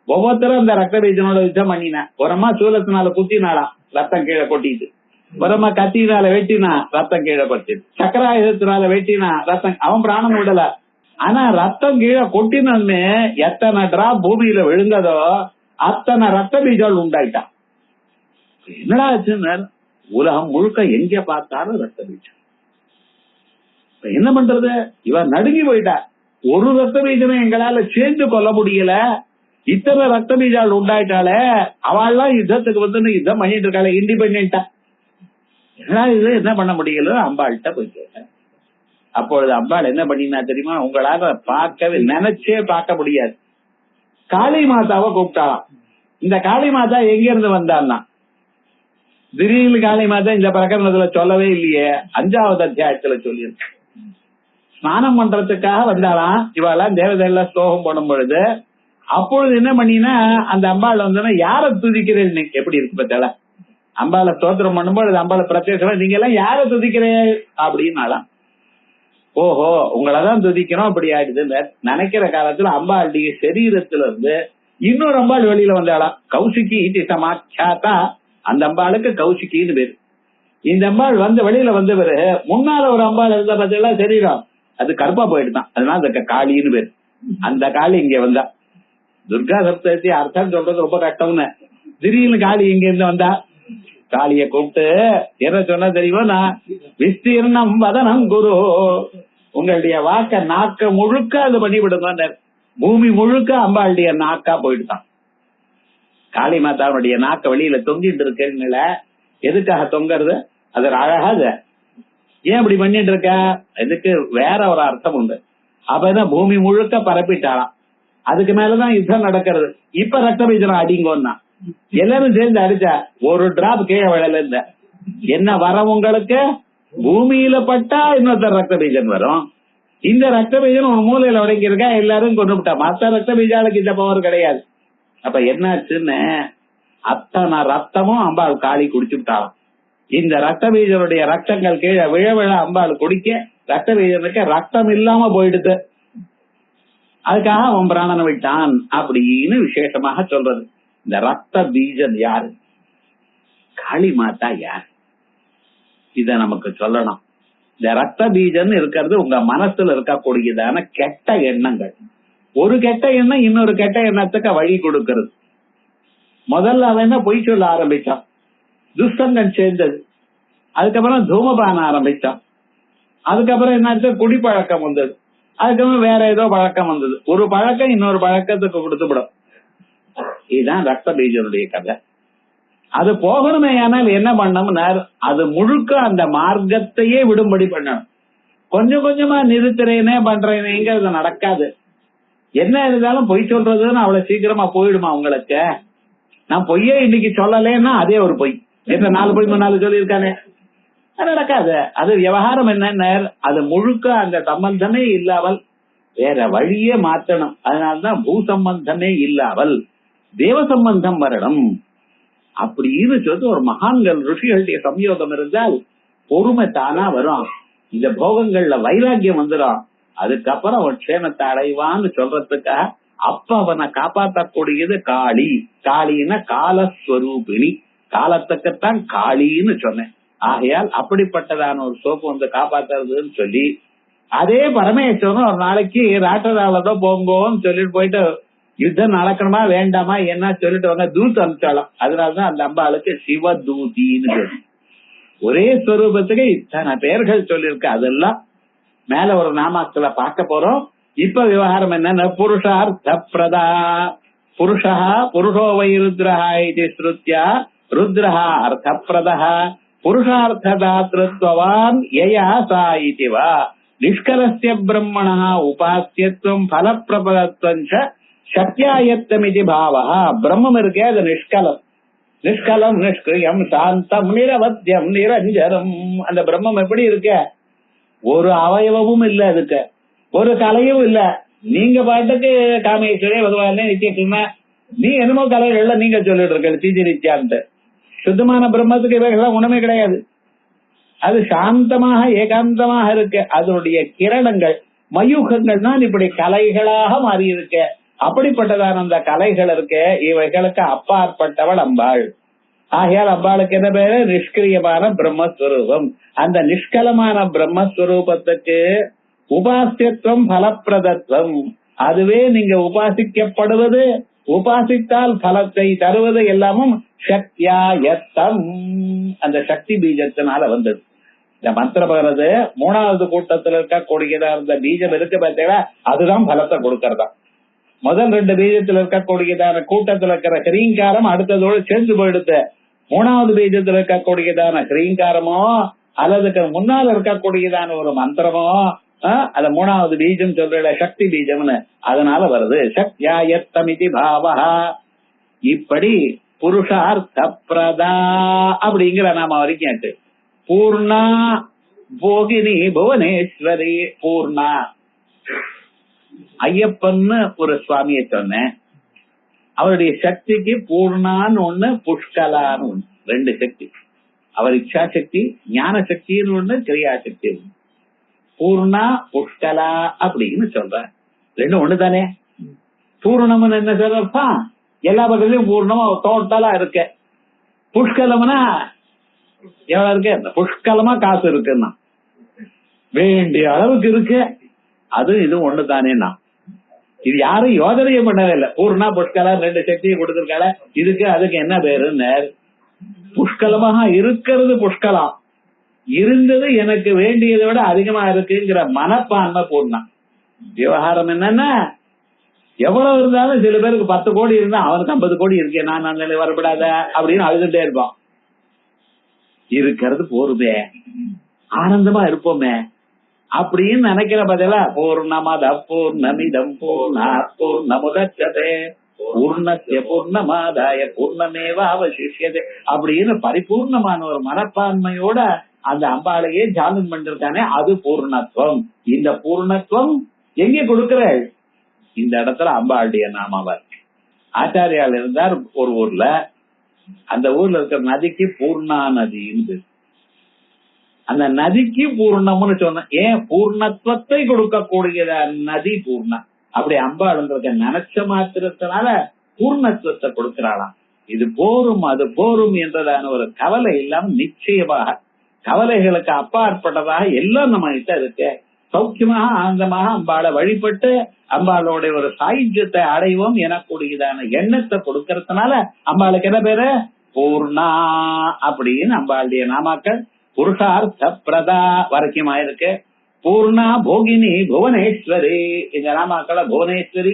ஒவ்வொருத்தரும் அந்த ரத்த பீஜனோட யுத்தம் பண்ணினா. ஒரு அம்மா சூலத்தினால குத்தினாலாம், ரத்தம் கீழே கொட்டிட்டு. ஒரு அம்மா கத்தினால வெட்டினா, ரத்தம் கீழே கொட்டிட்டு. சக்கராயுதத்தினால வெட்டினா ரத்தம், அவன் பிராணம் விடல. ஆனா ரத்தம் கீழே கொட்டினு எத்தனை டிராப் பூமியில விழுந்ததோ அத்தனை ரத்த பீஜால் உண்டாயிட்டான். என்னடா ஆச்சுன்னு, உலகம் முழுக்க எங்க பார்த்தாலும் ரத்த பீஜம். என்ன பண்றது? இவன் நடுங்கி போயிட்டா. ஒரு ரத்த பீஜனை எங்களால சேர்ந்து கொள்ள முடியல, இத்தனை ரத்த பீஜால் உண்டாயிட்டாலே. அவள்லாம் யுத்தத்துக்கு வந்து யுத்தம் பண்ணிட்டு இருக்காளே இண்டிபெண்டா. இது என்ன பண்ண முடியல, அம்பாள்கிட்ட போய் கேட்டேன். அப்பொழுது அம்பாள் என்ன பண்ணினா தெரியுமா, உங்களால பார்க்கவே நினைச்சே பார்க்க முடியாது. காளி மாதாவை கூப்பிட்டாலாம். இந்த காளி மாதா எங்க இருந்து வந்தான்னா, திடீர்னு காளி மாதா இந்த பிரகரணத்துல சொல்லவே இல்லையே, 5வது அத்தியாயத்துல சொல்லியிருக்கு. ஸ்நானம் பண்றதுக்காக வந்தாலாம் இவாளாம் தேவதையெல்லாம் ஸ்லோகம் பண்ணும் பொழுது. அப்பொழுது என்ன பண்ணினா அந்த அம்பாள் வந்தோன்னா, யார துதிக்கிறேன் எப்படி இருக்கு பத்தால, அம்பாளை ஸ்தோத்திரம் பண்ணும்போது அம்பாளை பிரத்யேகம் நீங்க எல்லாம் யார துதிக்கிறேன் அப்படின்னாலாம். ஓஹோ உங்களதான் துதிக்கிறோம் அப்படி ஆயிடுது நினைக்கிற காலத்துல அம்பாளுடைய சரீரத்துல இருந்து இன்னொரு அம்பாள் வெளியில வந்தாளாம். கௌசிகி இது சமாச்சாத்தா, அந்த அம்பாளுக்கு கௌசிகின்னு பேரு. இந்த அம்பாள் வந்து வெளியில வந்த பிறகு முன்னால ஒரு அம்பாள் இருந்த பத்தியெல்லாம் சரீரம் அது கருப்பா போயிடுதான், அதனால அதுக்கு காளின்னு பேரு. அந்த காளி இங்க வந்தா. துர்கா சப்ததி அர்த்தம் சொல்றது ரொம்ப கஷ்டம்னு, திடீர்னு காளி இங்க இருந்து வந்தா. காளிய கூப்பிட்டு என்ன சொன்னா தெரியுமா, நான் விஸ்தீர்ணம் வதனம் குரு, உங்களுடைய வாக்க நாக்க முழுக்க அது பண்ணி விடுங்க. பூமி முழுக்க அம்பாளுடைய நாக்கா போயிடுதான். காளி மாதாவுடைய நாக்க வெளியில தொங்கிட்டு இருக்குங்கள, எதுக்காக தொங்குறது, அது அழகாது ஏன் இப்படி பண்ணிட்டு இருக்க, இதுக்கு வேற ஒரு அர்த்தம் உண்டு. அப்பதான் பூமி முழுக்க பரப்பிட்டாலாம். அதுக்கு மேலதான் யுத்தம் நடக்கிறது. இப்ப ரத்த பீஜனம் அடிங்கோன்னா எல்லாரும் சேர்ந்து அடிச்சா ஒரு டிராப் கீழே விழல இருந்த என்ன வரம் உங்களுக்கு, பூமியில பட்டா இன்னொருத்தர் ரத்த பீஜன் வரும். இந்த ரத்த பீஜன் ஒரு மூலையில உடங்கி இருக்கா, எல்லாரும் கொண்டு விட்டா. மத்த ரத்த பீஜாளுக்கு இந்த பவர் கிடையாது. அப்ப என்னாச்சுன்னு அத்தனை ரத்தமும் அம்பாள் காளி குடிச்சு விட்டாலும். இந்த ரத்த பீஜனுடைய ரத்தங்கள் கீழே விழ விழ அம்பாள் குடிக்க ரத்த பீஜனுக்கு ரத்தம் இல்லாம போயிடுது. அதுக்காக அவன் பிராணனை விட்டான் அப்படின்னு விசேஷமாக சொல்றது. இந்த ரத்த பீஜன் யாரு, காளி மாதா யார், இத நமக்கு சொல்லணும். இந்த ரத்த பீஜன் இருக்கிறது உங்க மனசுல இருக்கக்கூடியதான கெட்ட எண்ணங்கள். ஒரு கெட்ட எண்ணம் இன்னொரு கெட்ட எண்ணத்துக்கு வழி கொடுக்கிறது. முதல்ல அவன் என்ன பொய் சொல்ல ஆரம்பிச்சான், துஷ்சங்கம் சேர்ந்தது. அதுக்கப்புறம் தூமபான ஆரம்பிச்சான். அதுக்கப்புறம் என்ன குடிப்பழக்கம் வந்தது. அதுக்கப்புறம் வேற ஏதோ பழக்கம் வந்தது. ஒரு பழக்கம் இன்னொரு பழக்கத்துக்கு கொடுத்துவிடும். இதுதான் ரத்த பீஜனுடைய கதை. அது போகணுமே, ஆனால் என்ன பண்ணணும்னா அது முழுக்க அந்த மார்க்கத்தையே விடும்படி பண்ணணும். கொஞ்சம் கொஞ்சமா நிறுத்துறேனே பண்றேனேங்கிறது நடக்காது. என்ன இருந்தாலும் பொய் சொல்றதுன்னு அவ்வளவு சீக்கிரமா போயிடுமா உங்களுக்கு? நான் பொய்யே இன்னைக்கு சொல்லலேன்னா அதே ஒரு பொய். என்ன 4 பொய் 3 சொல்லியிருக்கானே, அது நடக்காது. அது விவகாரம் என்ன, அது முழுக்க அந்த சம்பந்தமே இல்லாமல் வேற வழியே மாற்றணும். அதனால்தான் பூ சம்பந்தமே இல்லாமல் தேவ சம்பந்தம் வரணும் அப்படின்னு சொல்லிட்டு ஒரு மகான்கள் ருஷிகளுடைய சம்யோகம் இருந்தால் பொறுமை தானா வரும். இந்த போகங்கள்ல வைராக்கியம் வந்துடும். அதுக்கப்புறம் அவன் க்ஷேமத்தை அடைவான்னு சொல்றதுக்காக அப்ப அவனை காப்பாற்றக்கூடியது காளி. காளின்னா காலஸ்வரூபிணி, காலத்துக்குத்தான் காளின்னு சொன்னேன். ஆகையால் அப்படிப்பட்டதான ஒரு சோப்பு வந்து காப்பாத்துறதுன்னு சொல்லி, அதே பரமேஸ்வரன் ஒரு நாளைக்கு ராட்டராலதான் போங்கோன்னு சொல்லிட்டு போயிட்டு யுத்தம் நடக்கணுமா வேண்டாமா என்ன சொல்லிட்டு வாங்க தூத்து அனுப்பிச்சாலும். அதனாலதான் அந்த அம்பாளுக்கு சிவதூதின்னு ஒரே ஸ்வரூபத்துக்கு இத்தனை பெயர்கள் சொல்லியிருக்கு. அதெல்லாம் மேல ஒரு நாமாக்களை பார்க்க போறோம். இப்ப விவகாரம் என்னன்னா, புருஷார்த்த பிரதா புருஷா புருஷோ வை ருத்ரஹா இது ஸ்ருத்யா ருத்ரஹா அர்த்த பிரதா புருஷார்த்ததாத்ருத்வவான் யயா சா இதி வா நிஷ்கலஸ்ய பிரம்மணः உபாஸ்யத்வம் ஃபலப்பிரபதத்வம் ச சக்தியாயத்தமிதி பாவஹ. பிரம்மம் இருக்கே அது நிஷ்கலம். நிஷ்கலம் நிஷ்கிரியம் சாந்தம் நிரவத்தியம் நிரஞ்சனம். அந்த பிரம்மம் எப்படி இருக்க, ஒரு அவயவமும் இல்ல, அதுக்கு ஒரு கலையும் இல்ல. நீங்க பாட்டுக்கு காமேஸ்வரே பகவானே நித்தியமா நீ என்னமோ கலைகள்ல நீங்க சொல்லிட்டு இருக்க தீஜி நித்யான்ட்டு. சுத்தமான பிரம்மத்துக்கு இவைகள்லாம் உணமே கிடையாது. அது சாந்தமாக ஏகாந்தமாக இருக்கு. அதனுடைய கிரணங்கள் மயூகங்கள் தான் இப்படி கலைகளாக மாறி இருக்க. அப்படிப்பட்டதான அந்த கலைகள் இருக்க, இவைகளுக்கு அப்பாற்பட்டவள் அம்பாள். ஆகையால் அம்பாளுக்கு என்ன பேரு, நிஷ்கிரியமான பிரம்மஸ்வரூபம். அந்த நிஷ்கலமான பிரம்மஸ்வரூபத்துக்கு உபாசியத்துவம் பலப்பிரதத்துவம், அதுவே நீங்க உபாசிக்கப்படுவது, உபாசித்தால் பலத்தை தருவது எல்லாமும் சக்தியாயத்தம், அந்த சக்தி பீஜத்தினால வந்தது. இந்த மந்திரம் வருது 3வது கூட்டத்துல இருக்கக்கூடியதா இருந்த பீஜம் இருக்கு பார்த்தீங்களா, அதுதான் பலத்தை கொடுக்கறதா. முதல் 2 பீஜத்துல இருக்கக்கூடியதான கூட்டத்துல இருக்கிற கிரீங்காரம் அடுத்ததோடு சேர்ந்து போயிடுது. மூணாவது பீஜத்துல இருக்கக்கூடியதான ஸ்ரீங்காரமோ அல்லதுக்கு முன்னால் இருக்கக்கூடியதான ஒரு மந்திரமோ அத மூணாவது பீஜம் சொல்ற சக்தி பீஜம்னு அதனால வருது. சக்தியாயத்தமிதி பாவா. இப்படி புருஷார்த்த பிரதா அப்படிங்கிற நாம வரைக்கும் பூர்ணா போகினி புவனேஸ்வரி. பூர்ணா ஐயப்பன்னு ஒரு சுவாமியை சொன்னேன். அவருடைய சக்திக்கு பூர்ணான்னு ஒண்ணு, புஷ்கலான்னு ஒண்ணு, ரெண்டு சக்தி. அவர் இச்சா சக்தி, ஞான சக்தின்னு ஒண்ணு, கிரியா சக்தி ஒண்ணு. பூர்ணா புஷ்கலா அப்படின்னு சொல்ற. ரெண்டும் ஒண்ணுதானே. பூர்ணம்னு என்ன சொல்றப்பா, எல்லா பக்கத்துலயும் பூர்ணமா டோட்டலா இருக்க. புஷ்கலம்னா எவ்வளவு இருக்கு, அந்த புஷ்கலமா காசு இருக்குன்னா வேண்டிய அளவுக்கு இருக்கு. அது இது ஒண்ணுதானேன்னா இது யாரும் யோசனையே பண்ணவே இல்லை. பூர்ணா புஷ்கலா ரெண்டு சக்தியை கொடுத்திருக்கால, இதுக்கு அதுக்கு என்ன பேருன்னு. புஷ்கலமாக இருக்கிறது புஷ்கலம், இருந்தது எனக்கு வேண்டியதை விட அதிகமா இருக்குங்கிற மனப்பான்மை பூர்ணா. விவகாரம் என்னன்னா, எவ்வளவு இருந்தாலும் சில பேருக்கு 10 கோடி இருந்தா அவனுக்கு 50 கோடி இருக்கேன், நான் அந்த நிலை வரப்படாத அப்படின்னு அழுதுட்டே இருப்பான். இருக்கிறது போருமே, ஆனந்தமா இருப்போமே அப்படின்னு நினைக்கிற பதிலா பூர்ணமத பூர்ணமிதம் பூர்ணாத் பூர்ணமுதச்யதே பூர்ணஸ்ய பூர்ணமாதாய பூர்ணமேவ அவசிஷ்யதே அப்படின்னு பரிபூர்ணமான ஒரு மனப்பான்மையோட அந்த அம்பாளையே ஜாலம் பண்ணிருக்கானே, அது பூர்ணத்துவம். இந்த பூர்ணத்துவம் எங்கே கொடுக்கிற இந்த இடத்துல அம்பாளுடைய நாமாவர். ஆச்சாரியால் இருந்தார் ஒரு ஊர்ல, அந்த ஊர்ல இருக்கிற நதிக்கு பூர்ணா நதின்னு. அந்த நதிக்கு பூர்ணம்னு சொன்ன, ஏன் பூர்ணத்துவத்தை கொடுக்கக்கூடிய நதி பூர்ணா. அப்படி அம்பாளுங்க நினைச்ச மாத்திரத்தினால பூர்ணத்துவத்தை கொடுக்கிறாளாம். இது போரும் அது போரும் என்றதான ஒரு கவலை இல்லாம நிச்சயமாக கவலைகளுக்கு அப்பாற்பட்டதாக எல்லாம் நம்ம கிட்ட இருக்கு. சௌக்கியமாக ஆனந்தமாக அம்பாளை வழிபட்டு அம்பாளோடைய ஒரு சாயுஜ்யத்தை அடைவோம் எனக்கூடியதான எண்ணத்தை கொடுக்கறதுனால அம்பாளுக்கு என்ன பேரு, பூர்ணா அப்படின்னு அம்பாளுடைய நாமாக்கள். புருஷார்த்த பிரதா வரைக்குமா இருக்கு. பூர்ணா போகினி புவனேஸ்வரி, இந்த நாமாக்களை புவனேஸ்வரி.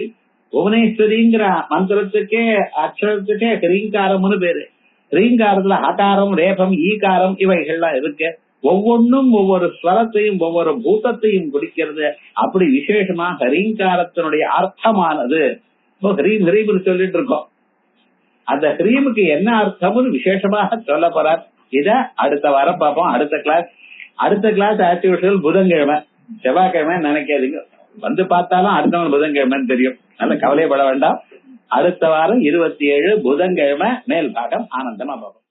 புவனேஸ்வரிங்கிற மந்திரத்துக்கே அக்ஷரத்துக்கே ஹ்ரீங்காரம்னு பேரு. ஹ்ரீங்காரத்துல ஹகாரம், ரேபம், ஈகாரம் இவைகள்லாம் இருக்கு. ஒவ்வொன்னும் ஒவ்வொரு ஸ்வரத்தையும் ஒவ்வொரு பூதத்தையும் குடிக்கிறது. அப்படி விசேஷமா ஹ்ரீங்காரத்தினுடைய அர்த்தமானது ஹ்ரீம் ஹ்ரீம்னு சொல்லிட்டு இருக்கோம். அந்த ஹ்ரீமுக்கு என்ன அர்த்தம்னு விசேஷமாக சொல்ல போறார். இத அடுத்த வாரம் பார்ப்போம். அடுத்த கிளாஸ் ஆக்டிவிட்டிகள் புதன்கிழமை, செவ்வாய்க்கிழமை நினைக்காதீங்க. வந்து பார்த்தாலும் அடுத்தவங்க புதன்கிழமைன்னு தெரியும். நல்ல கவலைப்பட வேண்டாம். அடுத்த வாரம் 27 புதன்கிழமை மேல் பாகம் ஆனந்தமா பார்ப்போம்.